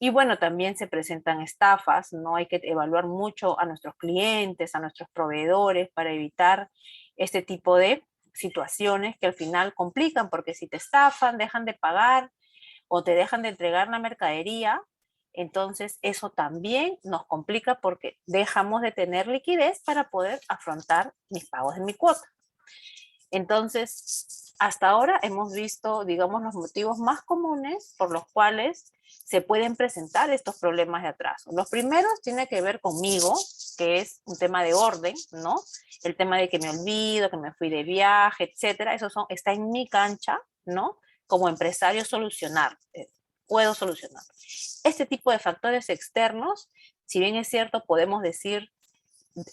Y bueno, también se presentan estafas, ¿no? Hay que evaluar mucho a nuestros clientes, a nuestros proveedores para evitar este tipo de situaciones que al final complican, porque si te estafan, dejan de pagar o te dejan de entregar la mercadería, entonces eso también nos complica porque dejamos de tener liquidez para poder afrontar mis pagos de mi cuota. Entonces, hasta ahora hemos visto, digamos, los motivos más comunes por los cuales se pueden presentar estos problemas de atraso. Los primeros tienen que ver conmigo, que es un tema de orden, ¿no? El tema de que me olvido, que me fui de viaje, etcétera. Está en mi cancha, ¿no? Como empresario solucionar, puedo solucionar. Este tipo de factores externos, si bien es cierto, podemos decir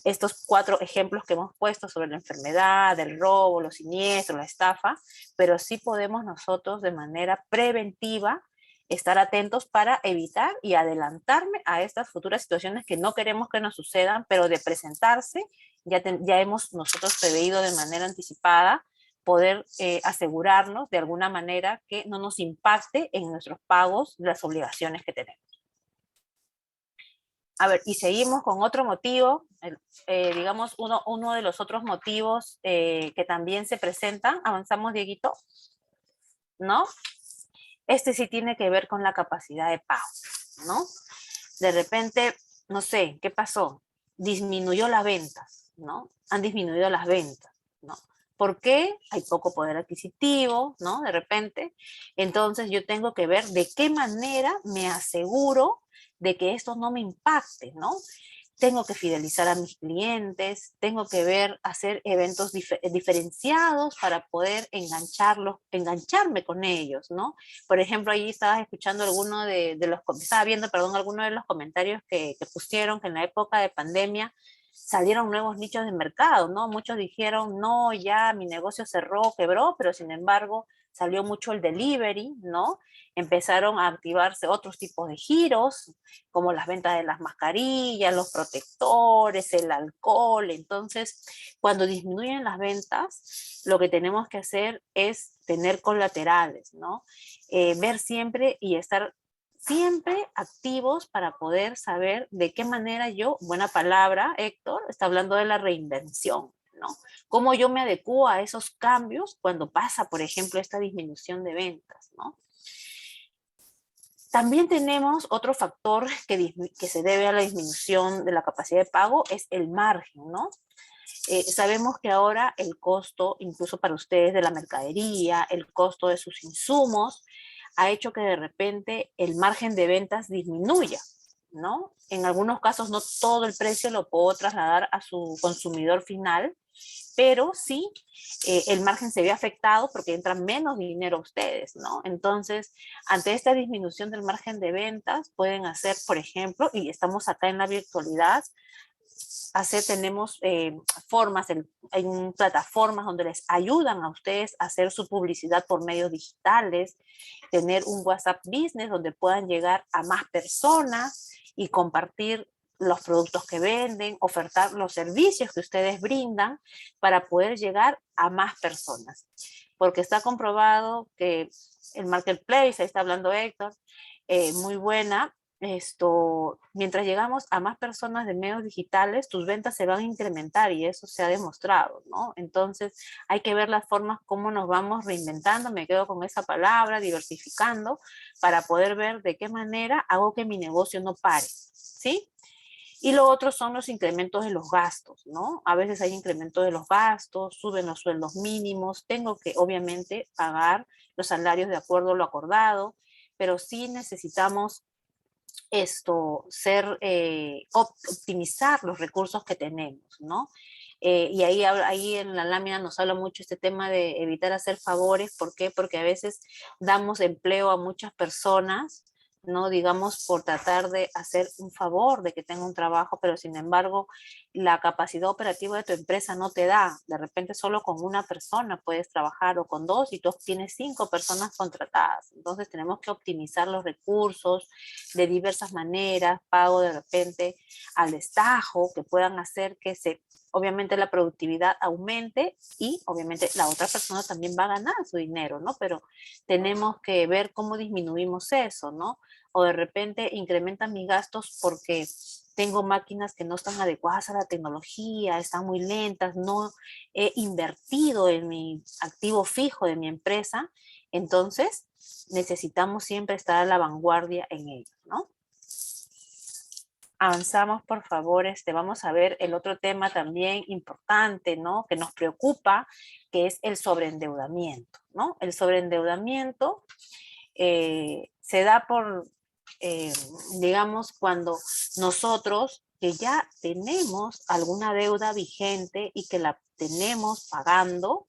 estos 4 ejemplos que hemos puesto sobre la enfermedad, el robo, los siniestros, la estafa, pero sí podemos nosotros de manera preventiva estar atentos para evitar y adelantarme a estas futuras situaciones que no queremos que nos sucedan, pero de presentarse, ya hemos nosotros preveído de manera anticipada poder asegurarnos de alguna manera que no nos impacte en nuestros pagos las obligaciones que tenemos. A ver, y seguimos con otro motivo, digamos, uno de los otros motivos que también se presentan. Avanzamos, Dieguito, ¿no? Este sí tiene que ver con la capacidad de pago, ¿no? De repente, no sé, ¿qué pasó? Disminuyó las ventas, ¿no? Han disminuido las ventas, ¿no? ¿Por qué? Hay poco poder adquisitivo, ¿no? De repente. Entonces yo tengo que ver de qué manera me aseguro de que esto no me impacte, ¿no? Tengo que fidelizar a mis clientes, tengo que ver, hacer eventos diferenciados para poder engancharlos, engancharme con ellos, ¿no? Por ejemplo, ahí estabas escuchando estaba viendo, perdón, algunos de los comentarios que pusieron que en la época de pandemia salieron nuevos nichos de mercado, ¿no? Muchos dijeron, no, ya mi negocio cerró, quebró, pero sin embargo salió mucho el delivery, ¿no? Empezaron a activarse otros tipos de giros, como las ventas de las mascarillas, los protectores, el alcohol. Entonces, cuando disminuyen las ventas, lo que tenemos que hacer es tener colaterales, ¿no? Ver siempre y estar siempre activos para poder saber de qué manera yo, buena palabra, Héctor, está hablando de la reinvención, ¿no? Cómo yo me adecuo a esos cambios cuando pasa, por ejemplo, esta disminución de ventas, ¿no? También tenemos otro factor que se debe a la disminución de la capacidad de pago, es el margen, ¿no? Sabemos que ahora el costo, incluso para ustedes, de la mercadería, el costo de sus insumos, ha hecho que de repente el margen de ventas disminuya, ¿no? En algunos casos no todo el precio lo puedo trasladar a su consumidor final, pero sí el margen se ve afectado porque entra menos dinero a ustedes, ¿no? Entonces, ante esta disminución del margen de ventas, pueden hacer, por ejemplo, y estamos acá en la virtualidad, tenemos formas, en plataformas donde les ayudan a ustedes a hacer su publicidad por medios digitales, tener un WhatsApp Business donde puedan llegar a más personas y compartir los productos que venden, ofertar los servicios que ustedes brindan para poder llegar a más personas. Porque está comprobado que el marketplace, ahí está hablando Héctor, muy buena, mientras llegamos a más personas de medios digitales, tus ventas se van a incrementar y eso se ha demostrado, ¿no? Entonces hay que ver las formas cómo nos vamos reinventando, me quedo con esa palabra, diversificando, para poder ver de qué manera hago que mi negocio no pare, ¿sí? Y lo otro son los incrementos de los gastos, ¿no? A veces hay incrementos de los gastos, suben los sueldos mínimos, tengo que obviamente pagar los salarios de acuerdo a lo acordado, pero sí necesitamos optimizar los recursos que tenemos, ¿no? Y ahí en la lámina nos habla mucho este tema de evitar hacer favores. ¿Por qué? Porque a veces damos empleo a muchas personas, ¿no? Digamos, por tratar de hacer un favor, de que tenga un trabajo, pero sin embargo, la capacidad operativa de tu empresa no te da. De repente solo con una persona puedes trabajar o con dos y tú tienes 5 personas contratadas. Entonces tenemos que optimizar los recursos de diversas maneras, pago de repente al destajo, que puedan hacer que obviamente la productividad aumente y obviamente la otra persona también va a ganar su dinero, ¿no? Pero tenemos que ver cómo disminuimos eso, ¿no? O de repente incrementan mis gastos porque tengo máquinas que no están adecuadas a la tecnología, están muy lentas, no he invertido en mi activo fijo de mi empresa, entonces necesitamos siempre estar a la vanguardia en ello, ¿no? Avanzamos, por favor. Vamos a ver el otro tema también importante, ¿no? Que nos preocupa, que es el sobreendeudamiento, ¿no? El sobreendeudamiento se da digamos, cuando nosotros que ya tenemos alguna deuda vigente y que la tenemos pagando,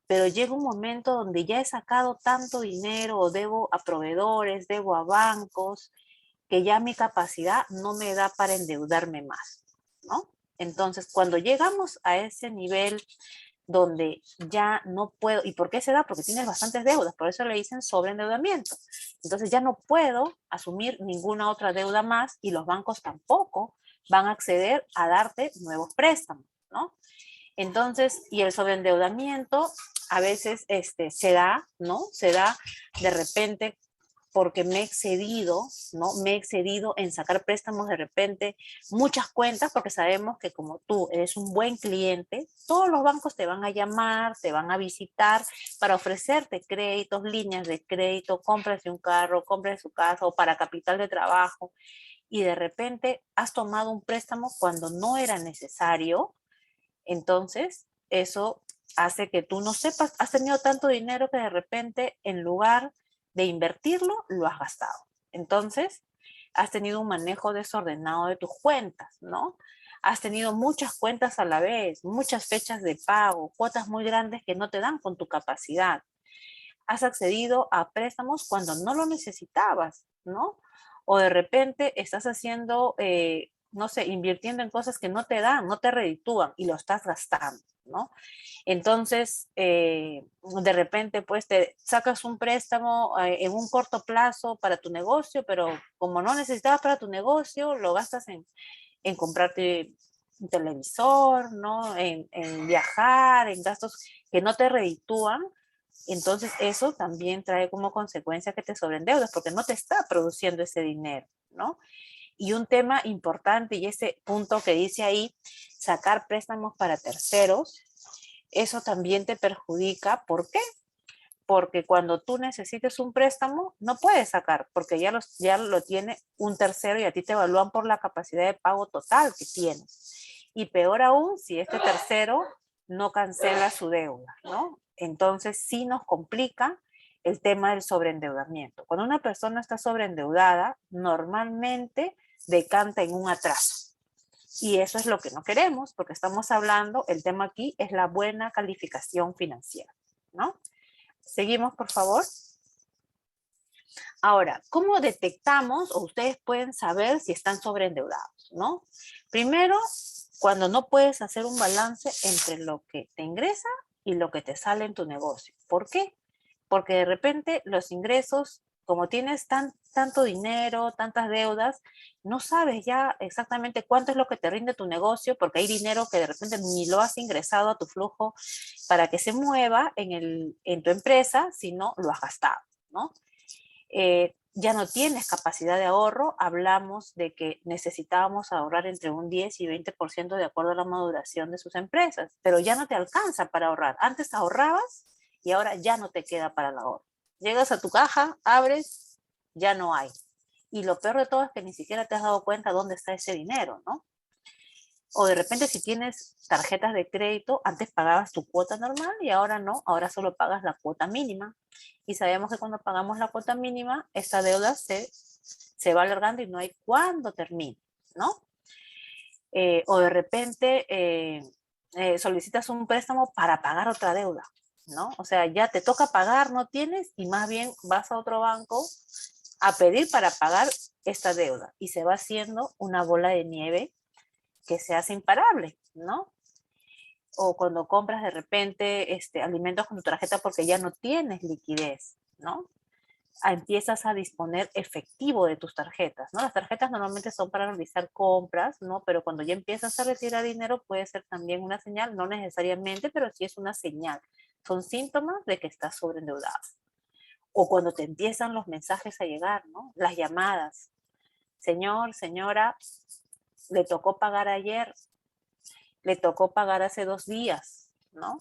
pero llega un momento donde ya he sacado tanto dinero o debo a proveedores, debo a bancos, que ya mi capacidad no me da para endeudarme más, ¿no? Entonces, cuando llegamos a ese nivel donde ya no puedo, ¿y por qué se da? Porque tienes bastantes deudas, por eso le dicen sobreendeudamiento. Entonces ya no puedo asumir ninguna otra deuda más y los bancos tampoco van a acceder a darte nuevos préstamos, ¿no? Entonces, y el sobreendeudamiento a veces se da, ¿no? Se da de repente porque me he excedido, ¿no? Me he excedido en sacar préstamos de repente, muchas cuentas, porque sabemos que como tú eres un buen cliente, todos los bancos te van a llamar, te van a visitar para ofrecerte créditos, líneas de crédito, compras de un carro, compras de su casa o para capital de trabajo, y de repente has tomado un préstamo cuando no era necesario. Entonces eso hace que tú no sepas, has tenido tanto dinero que de repente en lugar de invertirlo, lo has gastado. Entonces, has tenido un manejo desordenado de tus cuentas, ¿no? Has tenido muchas cuentas a la vez, muchas fechas de pago, cuotas muy grandes que no te dan con tu capacidad. Has accedido a préstamos cuando no lo necesitabas, ¿no? O de repente estás haciendo, no sé, invirtiendo en cosas que no te dan, no te reditúan y lo estás gastando, ¿no? Entonces, de repente, pues te sacas un préstamo en un corto plazo para tu negocio, pero como no necesitabas para tu negocio, lo gastas en comprarte un televisor, ¿no? En viajar, en gastos que no te reditúan. Entonces, eso también trae como consecuencia que te sobreendeudas porque no te está produciendo ese dinero, ¿no? Y un tema importante, y ese punto que dice ahí, sacar préstamos para terceros, eso también te perjudica. ¿Por qué? Porque cuando tú necesites un préstamo, no puedes sacar, porque ya lo tiene un tercero y a ti te evalúan por la capacidad de pago total que tienes. Y peor aún, si este tercero no cancela su deuda, ¿no? Entonces sí nos complica el tema del sobreendeudamiento. Cuando una persona está sobreendeudada, normalmente decanta en un atraso. Y eso es lo que no queremos, porque estamos hablando, el tema aquí es la buena calificación financiera, ¿no? Seguimos, por favor. Ahora, ¿cómo detectamos o ustedes pueden saber si están sobreendeudados, ¿no? Primero, cuando no puedes hacer un balance entre lo que te ingresa y lo que te sale en tu negocio. ¿Por qué? Porque de repente los ingresos, como tienes tanto dinero, tantas deudas, no sabes ya exactamente cuánto es lo que te rinde tu negocio, porque hay dinero que de repente ni lo has ingresado a tu flujo para que se mueva en tu empresa, sino lo has gastado, ¿no? Ya no tienes capacidad de ahorro, hablamos de que necesitábamos ahorrar entre un 10 y 20% de acuerdo a la maduración de sus empresas, pero ya no te alcanza para ahorrar. Antes ahorrabas y ahora ya no te queda para el ahorro. Llegas a tu caja, abres, ya no hay. Y lo peor de todo es que ni siquiera te has dado cuenta dónde está ese dinero, ¿no? O de repente si tienes tarjetas de crédito, antes pagabas tu cuota normal y ahora no, ahora solo pagas la cuota mínima. Y sabemos que cuando pagamos la cuota mínima, esta deuda se va alargando y no hay cuándo termine, ¿no? O de repente solicitas un préstamo para pagar otra deuda, ¿no? O sea, ya te toca pagar, no tienes, y más bien vas a otro banco a pedir para pagar esta deuda. Y se va haciendo una bola de nieve que se hace imparable, ¿no? O cuando compras de repente alimentos con tu tarjeta porque ya no tienes liquidez, ¿no? Empiezas a disponer efectivo de tus tarjetas, ¿no? Las tarjetas normalmente son para realizar compras, ¿no? Pero cuando ya empiezas a retirar dinero puede ser también una señal, no necesariamente, pero sí es una señal. Son síntomas de que estás sobreendeudado. O cuando te empiezan los mensajes a llegar, ¿no? Las llamadas. Señor, señora, le tocó pagar ayer, le tocó pagar hace 2 días, ¿no?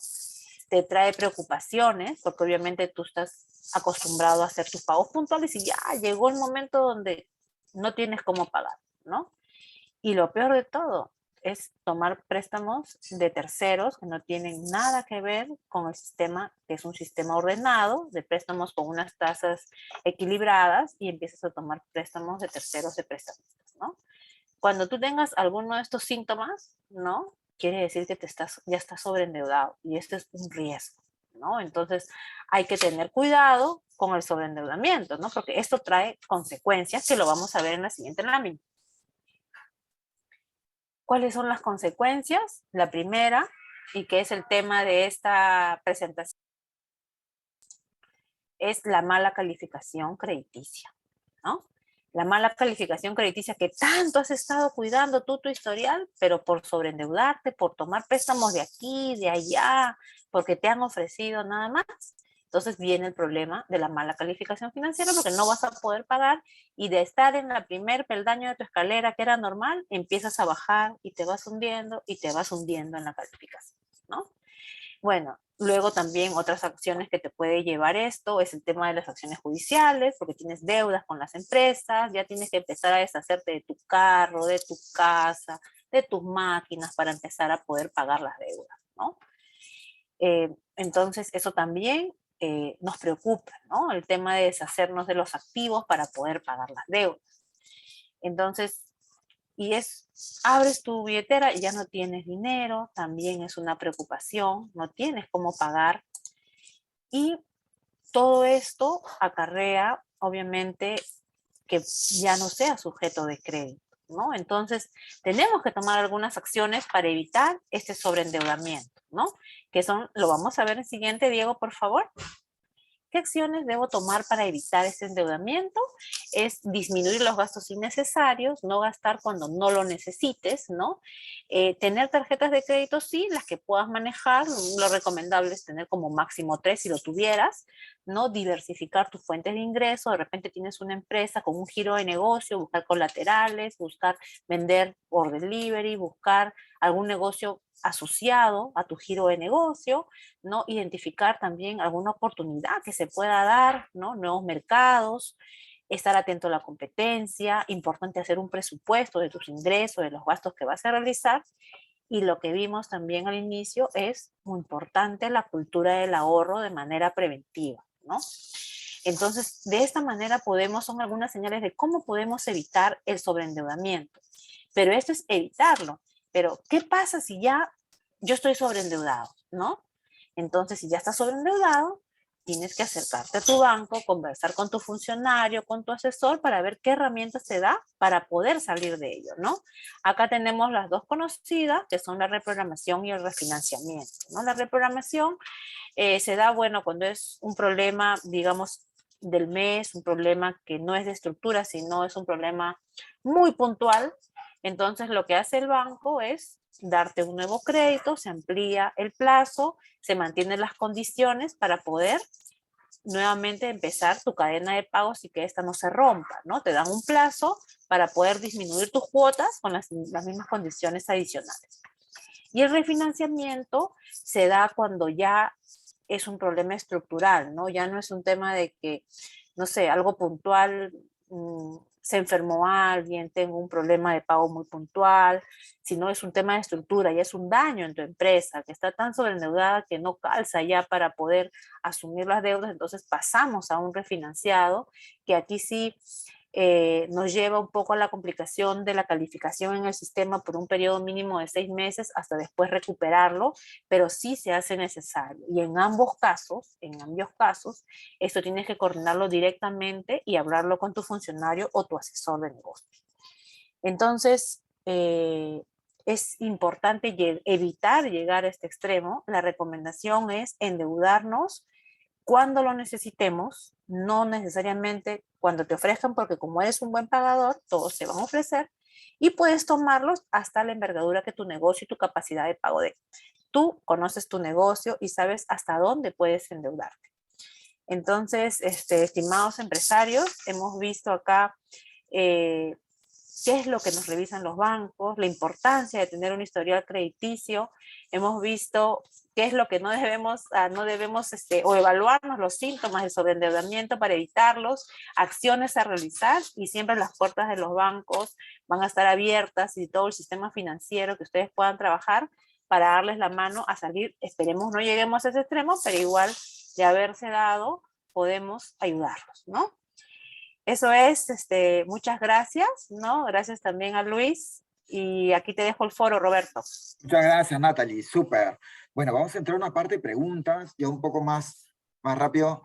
Te trae preocupaciones, porque obviamente tú estás acostumbrado a hacer tus pagos puntuales y ya llegó el momento donde no tienes cómo pagar, ¿no? Y lo peor de todo es tomar préstamos de terceros que no tienen nada que ver con el sistema, que es un sistema ordenado, de préstamos con unas tasas equilibradas, y empiezas a tomar préstamos de terceros de prestamistas, ¿no? Cuando tú tengas alguno de estos síntomas, ¿no? Quiere decir que ya estás sobreendeudado y esto es un riesgo, ¿no? Entonces hay que tener cuidado con el sobreendeudamiento, ¿no? Porque esto trae consecuencias que lo vamos a ver en la siguiente lámina. ¿Cuáles son las consecuencias? La primera, y que es el tema de esta presentación, es la mala calificación crediticia, ¿no? La mala calificación crediticia que tanto has estado cuidando tú tu historial, pero por sobreendeudarte, por tomar préstamos de aquí, de allá, porque te han ofrecido nada más. Entonces viene el problema de la mala calificación financiera porque no vas a poder pagar y de estar en la primer peldaño de tu escalera que era normal, empiezas a bajar y te vas hundiendo y te vas hundiendo en la calificación, ¿no? Bueno, luego también otras acciones que te puede llevar esto es el tema de las acciones judiciales, porque tienes deudas con las empresas, ya tienes que empezar a deshacerte de tu carro, de tu casa, de tus máquinas para empezar a poder pagar las deudas, ¿no? Entonces, eso también nos preocupa, ¿no? El tema de deshacernos de los activos para poder pagar las deudas. Entonces, abres tu billetera y ya no tienes dinero, también es una preocupación, no tienes cómo pagar. Y todo esto acarrea, obviamente, que ya no sea sujeto de crédito, ¿no? Entonces, tenemos que tomar algunas acciones para evitar este sobreendeudamiento, ¿no? Que son, lo vamos a ver en el siguiente, Diego, por favor. ¿Qué acciones debo tomar para evitar ese endeudamiento? Es disminuir los gastos innecesarios, no gastar cuando no lo necesites, ¿no? Tener tarjetas de crédito, sí, las que puedas manejar. Lo recomendable es tener como máximo 3 si lo tuvieras, ¿no? Diversificar tus fuentes de ingreso. De repente tienes una empresa con un giro de negocio, buscar colaterales, buscar vender por delivery, buscar algún negocio asociado a tu giro de negocio, ¿no? Identificar también alguna oportunidad que se pueda dar, ¿no? Nuevos mercados, estar atento a la competencia, importante hacer un presupuesto de tus ingresos, de los gastos que vas a realizar. Y lo que vimos también al inicio es muy importante la cultura del ahorro de manera preventiva, ¿no? Entonces, de esta manera son algunas señales de cómo podemos evitar el sobreendeudamiento. Pero esto es evitarlo. Pero, ¿qué pasa si ya yo estoy sobreendeudado, ¿no? Entonces, si ya estás sobreendeudado, tienes que acercarte a tu banco, conversar con tu funcionario, con tu asesor, para ver qué herramientas te da para poder salir de ello, ¿no? Acá tenemos las dos conocidas, que son la reprogramación y el refinanciamiento, ¿no? La reprogramación se da, bueno, cuando es un problema, digamos, del mes, un problema que no es de estructura, sino es un problema muy puntual. Entonces, lo que hace el banco es darte un nuevo crédito, se amplía el plazo, se mantienen las condiciones para poder nuevamente empezar tu cadena de pagos y que esta no se rompa, ¿no? Te dan un plazo para poder disminuir tus cuotas con las mismas condiciones adicionales. Y el refinanciamiento se da cuando ya es un problema estructural, ¿no? Ya no es un tema de que, no sé, algo puntual, se enfermó alguien, tengo un problema de pago muy puntual, sino es un tema de estructura, ya es un daño en tu empresa, que está tan sobreendeudada que no calza ya para poder asumir las deudas, entonces pasamos a un refinanciado, que aquí sí nos lleva un poco a la complicación de la calificación en el sistema por un periodo mínimo de 6 meses hasta después recuperarlo, pero sí se hace necesario. Y en ambos casos, esto tienes que coordinarlo directamente y hablarlo con tu funcionario o tu asesor de negocio. Entonces, es importante evitar llegar a este extremo. La recomendación es endeudarnos cuando lo necesitemos, no necesariamente cuando te ofrezcan, porque como eres un buen pagador, todos se van a ofrecer y puedes tomarlos hasta la envergadura que tu negocio y tu capacidad de pago dé. Tú conoces tu negocio y sabes hasta dónde puedes endeudarte. Entonces, estimados empresarios, hemos visto acá qué es lo que nos revisan los bancos, la importancia de tener un historial crediticio. Hemos visto qué es lo que no debemos o evaluarnos los síntomas del sobreendeudamiento para evitarlos, acciones a realizar, y siempre las puertas de los bancos van a estar abiertas y todo el sistema financiero que ustedes puedan trabajar para darles la mano a salir. Esperemos no lleguemos a ese extremo, pero igual de haberse dado, podemos ayudarlos, ¿no? Eso es, muchas gracias, ¿no? Gracias también a Luis. Y aquí te dejo el foro, Roberto. Muchas gracias, Natalie, súper. Bueno, vamos a entrar a una parte de preguntas, ya un poco más rápido,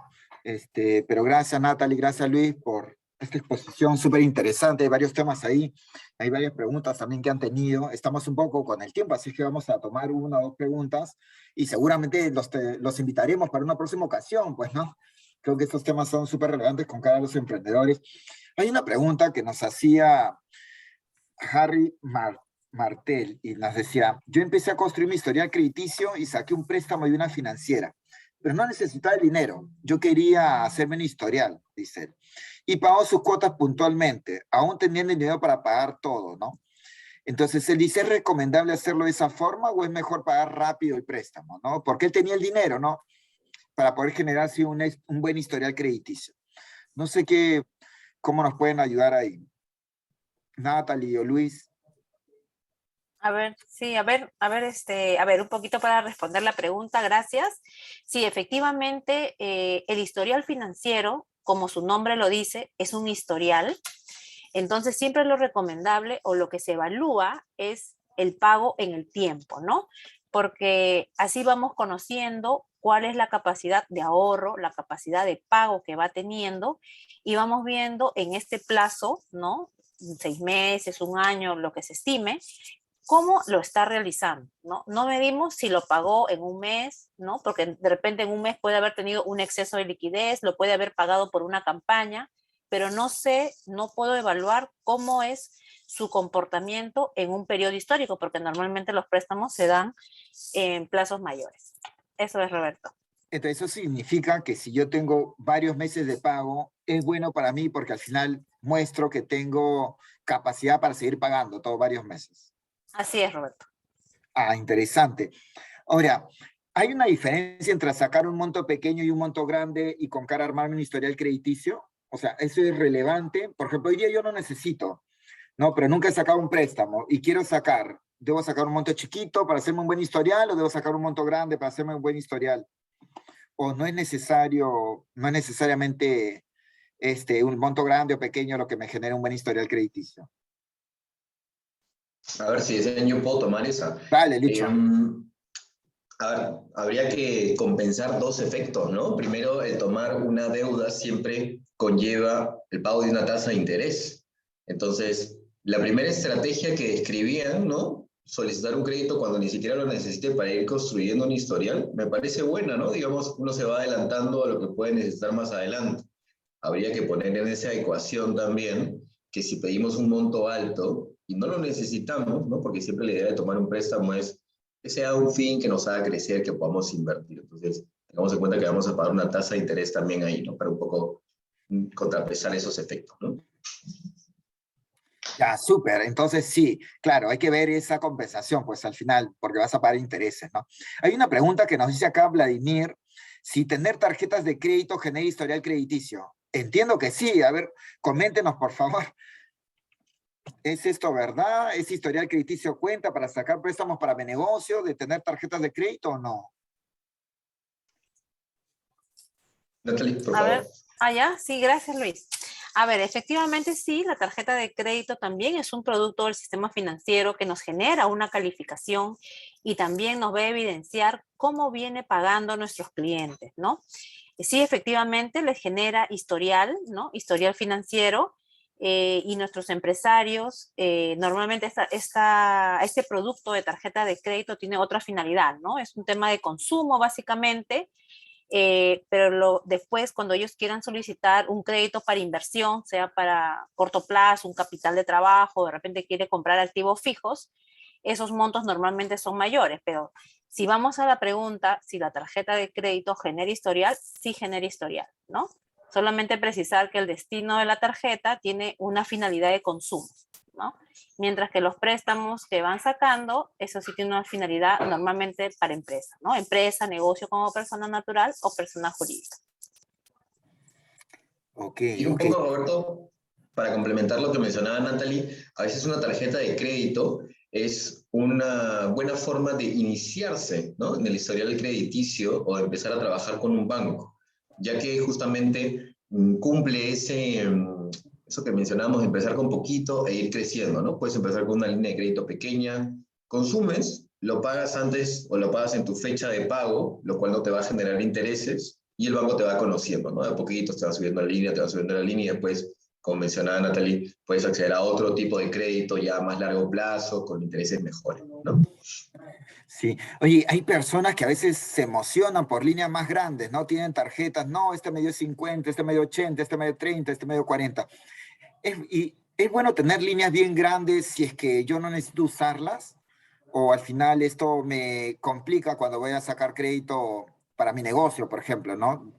pero gracias, Natalie, gracias, Luis, por esta exposición súper interesante. Hay varios temas ahí, hay varias preguntas también que han tenido. Estamos un poco con el tiempo, así que vamos a tomar una o dos preguntas y seguramente los invitaremos para una próxima ocasión, pues, ¿no? Creo que estos temas son súper relevantes con cara a los emprendedores. Hay una pregunta que nos hacía Harry Martel y nos decía: yo empecé a construir mi historial crediticio y saqué un préstamo de una financiera, pero no necesitaba el dinero. Yo quería hacerme un historial, dice él, y pagó sus cuotas puntualmente, aún teniendo el dinero para pagar todo, ¿no? Entonces él dice: ¿es recomendable hacerlo de esa forma o es mejor pagar rápido el préstamo, ¿no? Porque él tenía el dinero, ¿no? Para poder generar sí, un buen historial crediticio. No sé cómo nos pueden ayudar ahí. Natalie o Luis. A ver, sí, a ver, un poquito para responder la pregunta, gracias. Sí, efectivamente, el historial financiero, como su nombre lo dice, es un historial. Entonces, siempre lo recomendable o lo que se evalúa es el pago en el tiempo, ¿no? Porque así vamos conociendo cuál es la capacidad de ahorro, la capacidad de pago que va teniendo y vamos viendo en este plazo, ¿no? 6 meses, un año, lo que se estime, cómo lo está realizando, ¿no? No medimos si lo pagó en un mes, ¿no? Porque de repente en un mes puede haber tenido un exceso de liquidez, lo puede haber pagado por una campaña, pero no sé, no puedo evaluar cómo es su comportamiento en un periodo histórico, porque normalmente los préstamos se dan en plazos mayores. Eso es, Roberto. Entonces, eso significa que si yo tengo varios meses de pago, es bueno para mí porque al final muestro que tengo capacidad para seguir pagando todos varios meses. Así es, Roberto. Ah, interesante. Ahora, ¿hay una diferencia entre sacar un monto pequeño y un monto grande y con cara a armarme un historial crediticio? O sea, ¿eso es relevante? Por ejemplo, hoy día yo no necesito, ¿no? Pero nunca he sacado un préstamo y quiero sacar, ¿debo sacar un monto chiquito para hacerme un buen historial o debo sacar un monto grande para hacerme un buen historial? ¿O no es necesario, no es necesariamente un monto grande o pequeño lo que me genera un buen historial crediticio? A ver si ese año puedo tomar esa. Dale, Lucho. A ver, habría que compensar dos efectos, ¿no? Primero, el tomar una deuda siempre conlleva el pago de una tasa de interés. Entonces, la primera estrategia que describían, ¿no? Solicitar un crédito cuando ni siquiera lo necesite para ir construyendo un historial, me parece buena, ¿no? Digamos, uno se va adelantando a lo que puede necesitar más adelante. Habría que poner en esa ecuación también que si pedimos un monto alto y no lo necesitamos, ¿no? Porque siempre la idea de tomar un préstamo es que sea un fin que nos haga crecer, que podamos invertir. Entonces, tengamos en cuenta que vamos a pagar una tasa de interés también ahí, ¿no? Para un poco contrapesar esos efectos, ¿no? Ya, súper. Entonces, sí, claro, hay que ver esa compensación, pues al final, porque vas a pagar intereses, ¿no? Hay una pregunta que nos dice acá Vladimir, si tener tarjetas de crédito genera historial crediticio. Entiendo que sí. A ver, coméntenos, por favor. ¿Es esto verdad? ¿Es historial crediticio cuenta para sacar préstamos para mi negocio de tener tarjetas de crédito o no? Natalie, por A favor. ver, ya, sí, gracias, Luis. A ver, efectivamente sí, la tarjeta de crédito también es un producto del sistema financiero que nos genera una calificación y también nos va a evidenciar cómo viene pagando nuestros clientes, ¿no? Sí, efectivamente les genera historial, ¿no? Historial financiero y nuestros empresarios, normalmente este producto de tarjeta de crédito tiene otra finalidad, ¿no? Es un tema de consumo básicamente. Pero después cuando ellos quieran solicitar un crédito para inversión, sea para corto plazo, un capital de trabajo, de repente quiere comprar activos fijos, esos montos normalmente son mayores, pero si vamos a la pregunta, si la tarjeta de crédito genera historial, sí genera historial, ¿no? Solamente precisar que el destino de la tarjeta tiene una finalidad de consumo, ¿no? Mientras que los préstamos que van sacando, eso sí tiene una finalidad normalmente para empresa, ¿no? Empresa, negocio como persona natural o persona jurídica. Ok, Y un ok. poco, Roberto, para complementar lo que mencionaba Natalie, a veces una tarjeta de crédito es una buena forma de iniciarse, ¿no? En el historial crediticio o de empezar a trabajar con un banco, ya que justamente cumple eso que mencionábamos, empezar con poquito e ir creciendo, ¿no? Puedes empezar con una línea de crédito pequeña, consumes, lo pagas antes o lo pagas en tu fecha de pago, lo cual no te va a generar intereses, y el banco te va conociendo, ¿no? De a poquito te va subiendo la línea, te va subiendo la línea, y después, como mencionaba Natalie, puedes acceder a otro tipo de crédito ya a más largo plazo, con intereses mejores, ¿no? Sí. Oye, hay personas que a veces se emocionan por líneas más grandes, ¿no? Tienen tarjetas, no, este me dio 50, este me dio 80, este me dio 30, este me dio 40. Y es bueno tener líneas bien grandes si es que yo no necesito usarlas, o al final esto me complica cuando voy a sacar crédito para mi negocio, por ejemplo, ¿no?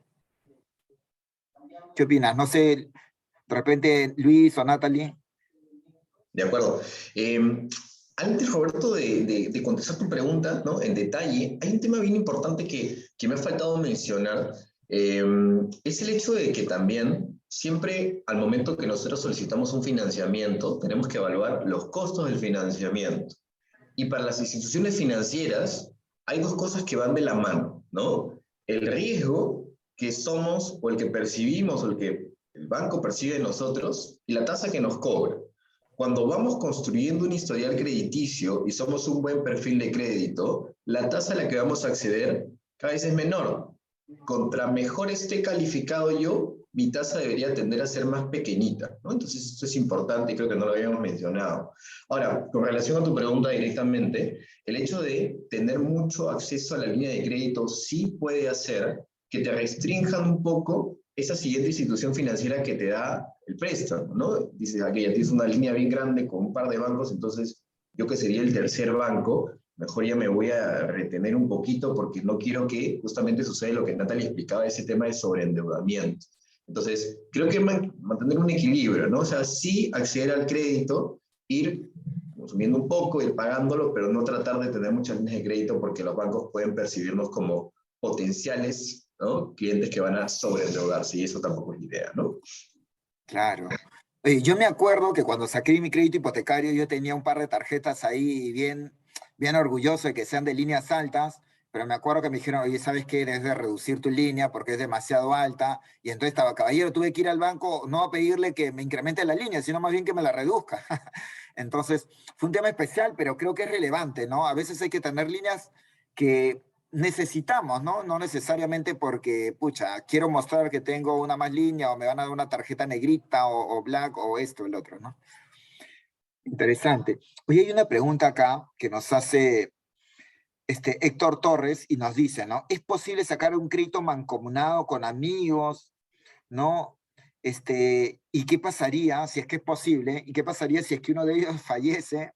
¿Qué opinas? No sé, de repente Luis o Natalie. De acuerdo. Antes, Roberto, de contestar tu pregunta, ¿no? En detalle, hay un tema bien importante que me ha faltado mencionar. Es el hecho de que también siempre al momento que nosotros solicitamos un financiamiento, tenemos que evaluar los costos del financiamiento. Y para las instituciones financieras hay dos cosas que van de la mano, ¿no? El riesgo que somos, o el que percibimos, o el que el banco percibe de nosotros, y la tasa que nos cobra. Cuando vamos construyendo un historial crediticio y somos un buen perfil de crédito, la tasa a la que vamos a acceder cada vez es menor. Contra mejor esté calificado yo, mi tasa debería tender a ser más pequeñita, ¿no? Entonces esto es importante y creo que no lo habíamos mencionado. Ahora, con relación a tu pregunta directamente, el hecho de tener mucho acceso a la línea de crédito sí puede hacer que te restrinjan un poco esa siguiente institución financiera que te da el préstamo, ¿no? Dices, aquí ya tienes una línea bien grande con un par de bancos, entonces yo que sería el tercer banco, mejor ya me voy a retener un poquito porque no quiero que justamente suceda lo que Natalie explicaba, ese tema de sobreendeudamiento. Entonces, creo que mantener un equilibrio, ¿no? O sea, sí acceder al crédito, ir consumiendo un poco, ir pagándolo, pero no tratar de tener muchas líneas de crédito porque los bancos pueden percibirnos como potenciales, ¿no? Clientes que van a sobreendeudarse, y eso tampoco es la idea, ¿no? Claro. Oye, yo me acuerdo que cuando saqué mi crédito hipotecario yo tenía un par de tarjetas ahí bien orgulloso de que sean de líneas altas, pero me acuerdo que me dijeron, oye, ¿sabes qué? Debes de reducir tu línea porque es demasiado alta, y entonces estaba, caballero, tuve que ir al banco no a pedirle que me incremente la línea, sino más bien que me la reduzca. Entonces, fue un tema especial, pero creo que es relevante, ¿no? A veces hay que tener líneas que necesitamos, ¿no? No necesariamente porque, pucha, quiero mostrar que tengo una más línea o me van a dar una tarjeta negrita o black o esto, el otro, ¿no? Interesante. Oye, hay una pregunta acá que nos hace Héctor Torres y nos dice, ¿no? ¿Es posible sacar un crédito mancomunado con amigos, ¿no? ¿Y qué pasaría si es que es posible? ¿Y qué pasaría si es que uno de ellos fallece?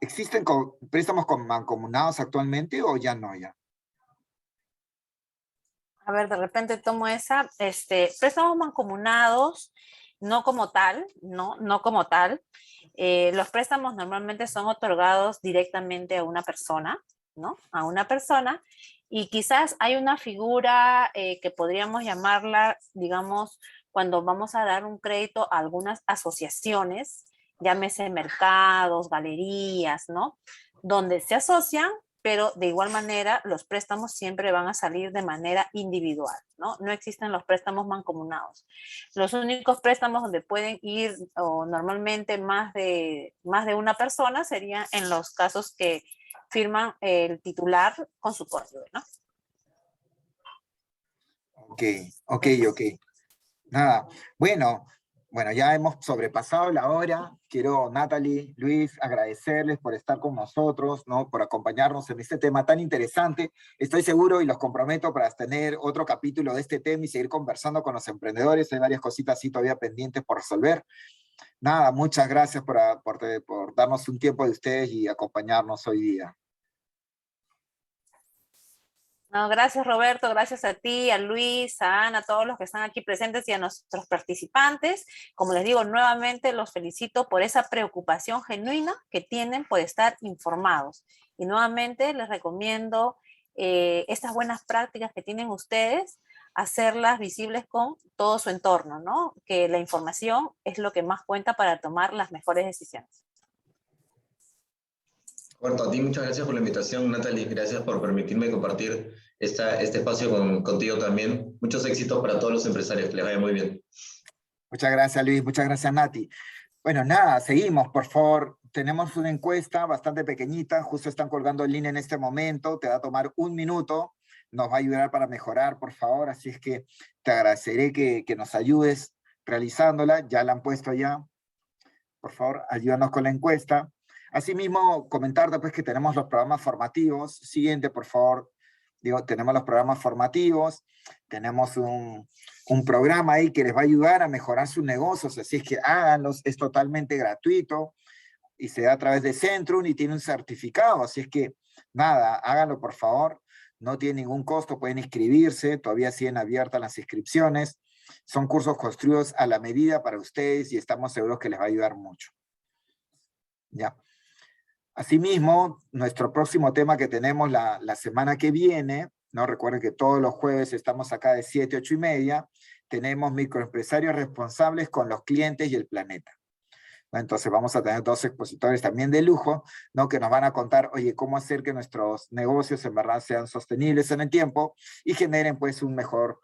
¿Existen préstamos con mancomunados actualmente o ya no ya? A ver, de repente tomo esa, préstamos mancomunados, no como tal, no como tal. Los préstamos normalmente son otorgados directamente a una persona, ¿no? A una persona, y quizás hay una figura que podríamos llamarla, digamos, cuando vamos a dar un crédito a algunas asociaciones, llámese mercados, galerías, ¿no? Donde se asocian, pero de igual manera los préstamos siempre van a salir de manera individual, ¿no? No existen los préstamos mancomunados. Los únicos préstamos donde pueden ir o normalmente más de una persona serían en los casos que firman el titular con su cónyuge, ¿no? Ok. Nada, bueno, ya hemos sobrepasado la hora. Quiero, Natalie, Luis, agradecerles por estar con nosotros, ¿no? Por acompañarnos en este tema tan interesante. Estoy seguro y los comprometo para tener otro capítulo de este tema y seguir conversando con los emprendedores. Hay varias cositas así todavía pendientes por resolver. Nada, muchas gracias por darnos un tiempo de ustedes y acompañarnos hoy día. No, gracias Roberto, gracias a ti, a Luis, a Ana, a todos los que están aquí presentes y a nuestros participantes. Como les digo, nuevamente los felicito por esa preocupación genuina que tienen por estar informados. Y nuevamente les recomiendo estas buenas prácticas que tienen ustedes, hacerlas visibles con todo su entorno, ¿no? Que la información es lo que más cuenta para tomar las mejores decisiones. Roberto, a ti muchas gracias por la invitación, Natalie, gracias por permitirme compartir este espacio contigo también. Muchos éxitos para todos los empresarios, que les vaya muy bien. Muchas gracias, Luis, muchas gracias, Nati. Bueno, nada, seguimos, por favor. Tenemos una encuesta bastante pequeñita, justo están colgando en línea en este momento, te va a tomar 1 minuto, nos va a ayudar para mejorar, por favor, así es que te agradeceré que nos ayudes realizándola, ya la han puesto ya. Por favor, ayúdanos con la encuesta. Asimismo, comentarte pues que tenemos los programas formativos. Siguiente, por favor. Tenemos los programas formativos, tenemos un programa ahí que les va a ayudar a mejorar sus negocios, así es que háganlos, es totalmente gratuito y se da a través de Centrum y tiene un certificado, así es que nada, háganlo por favor, no tiene ningún costo, pueden inscribirse, todavía siguen abiertas las inscripciones, son cursos construidos a la medida para ustedes y estamos seguros que les va a ayudar mucho. Ya. Asimismo, nuestro próximo tema que tenemos la semana que viene, ¿no? Recuerden que todos los jueves estamos acá de 7 a 8:30, tenemos microempresarios responsables con los clientes y el planeta. ¿no? Entonces vamos a tener 2 expositores también de lujo, ¿no? Que nos van a contar, oye, cómo hacer que nuestros negocios en verdad sean sostenibles en el tiempo y generen pues un mejor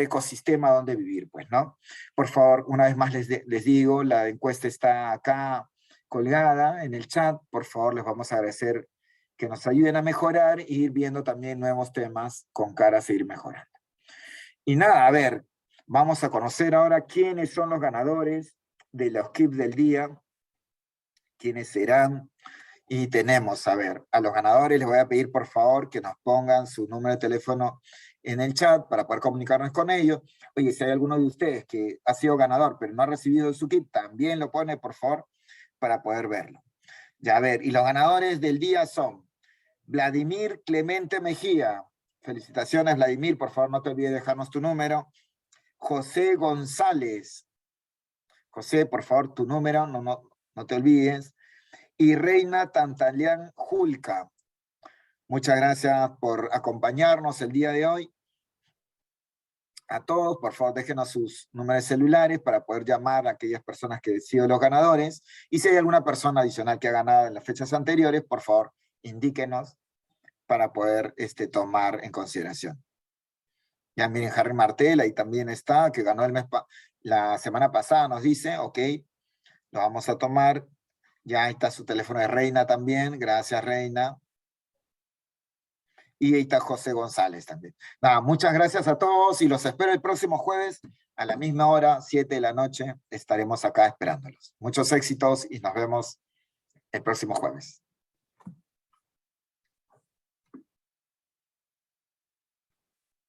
ecosistema donde vivir, pues, ¿no? Por favor, una vez más les digo, la encuesta está acá colgada en el chat. Por favor, les vamos a agradecer que nos ayuden a mejorar e ir viendo también nuevos temas con cara a seguir mejorando. Y nada, a ver, vamos a conocer ahora quiénes son los ganadores de los clips del día, quiénes serán. Y tenemos, a ver, a los ganadores les voy a pedir por favor que nos pongan su número de teléfono en el chat para poder comunicarnos con ellos. Oye, si hay alguno de ustedes que ha sido ganador pero no ha recibido su kit, también lo pone por favor para poder verlo. Ya, a ver, y los ganadores del día son Vladimir Clemente Mejía. Felicitaciones, Vladimir, por favor no te olvides de dejarnos tu número. José González. José, por favor, tu número, no te olvides. Y Reina Tantalián Julca. Muchas gracias por acompañarnos el día de hoy. A todos, por favor, déjenos sus números celulares para poder llamar a aquellas personas que han sido los ganadores. Y si hay alguna persona adicional que ha ganado en las fechas anteriores, por favor, indíquenos para poder tomar en consideración. Ya miren, Harry Martel, ahí también está, que ganó la semana pasada, nos dice, ok, lo vamos a tomar. Ya ahí está su teléfono de Reina también, gracias Reina. Y ahí está José González también. Nada, muchas gracias a todos y los espero el próximo jueves a la misma hora, 7 de la noche. Estaremos acá esperándolos. Muchos éxitos y nos vemos el próximo jueves.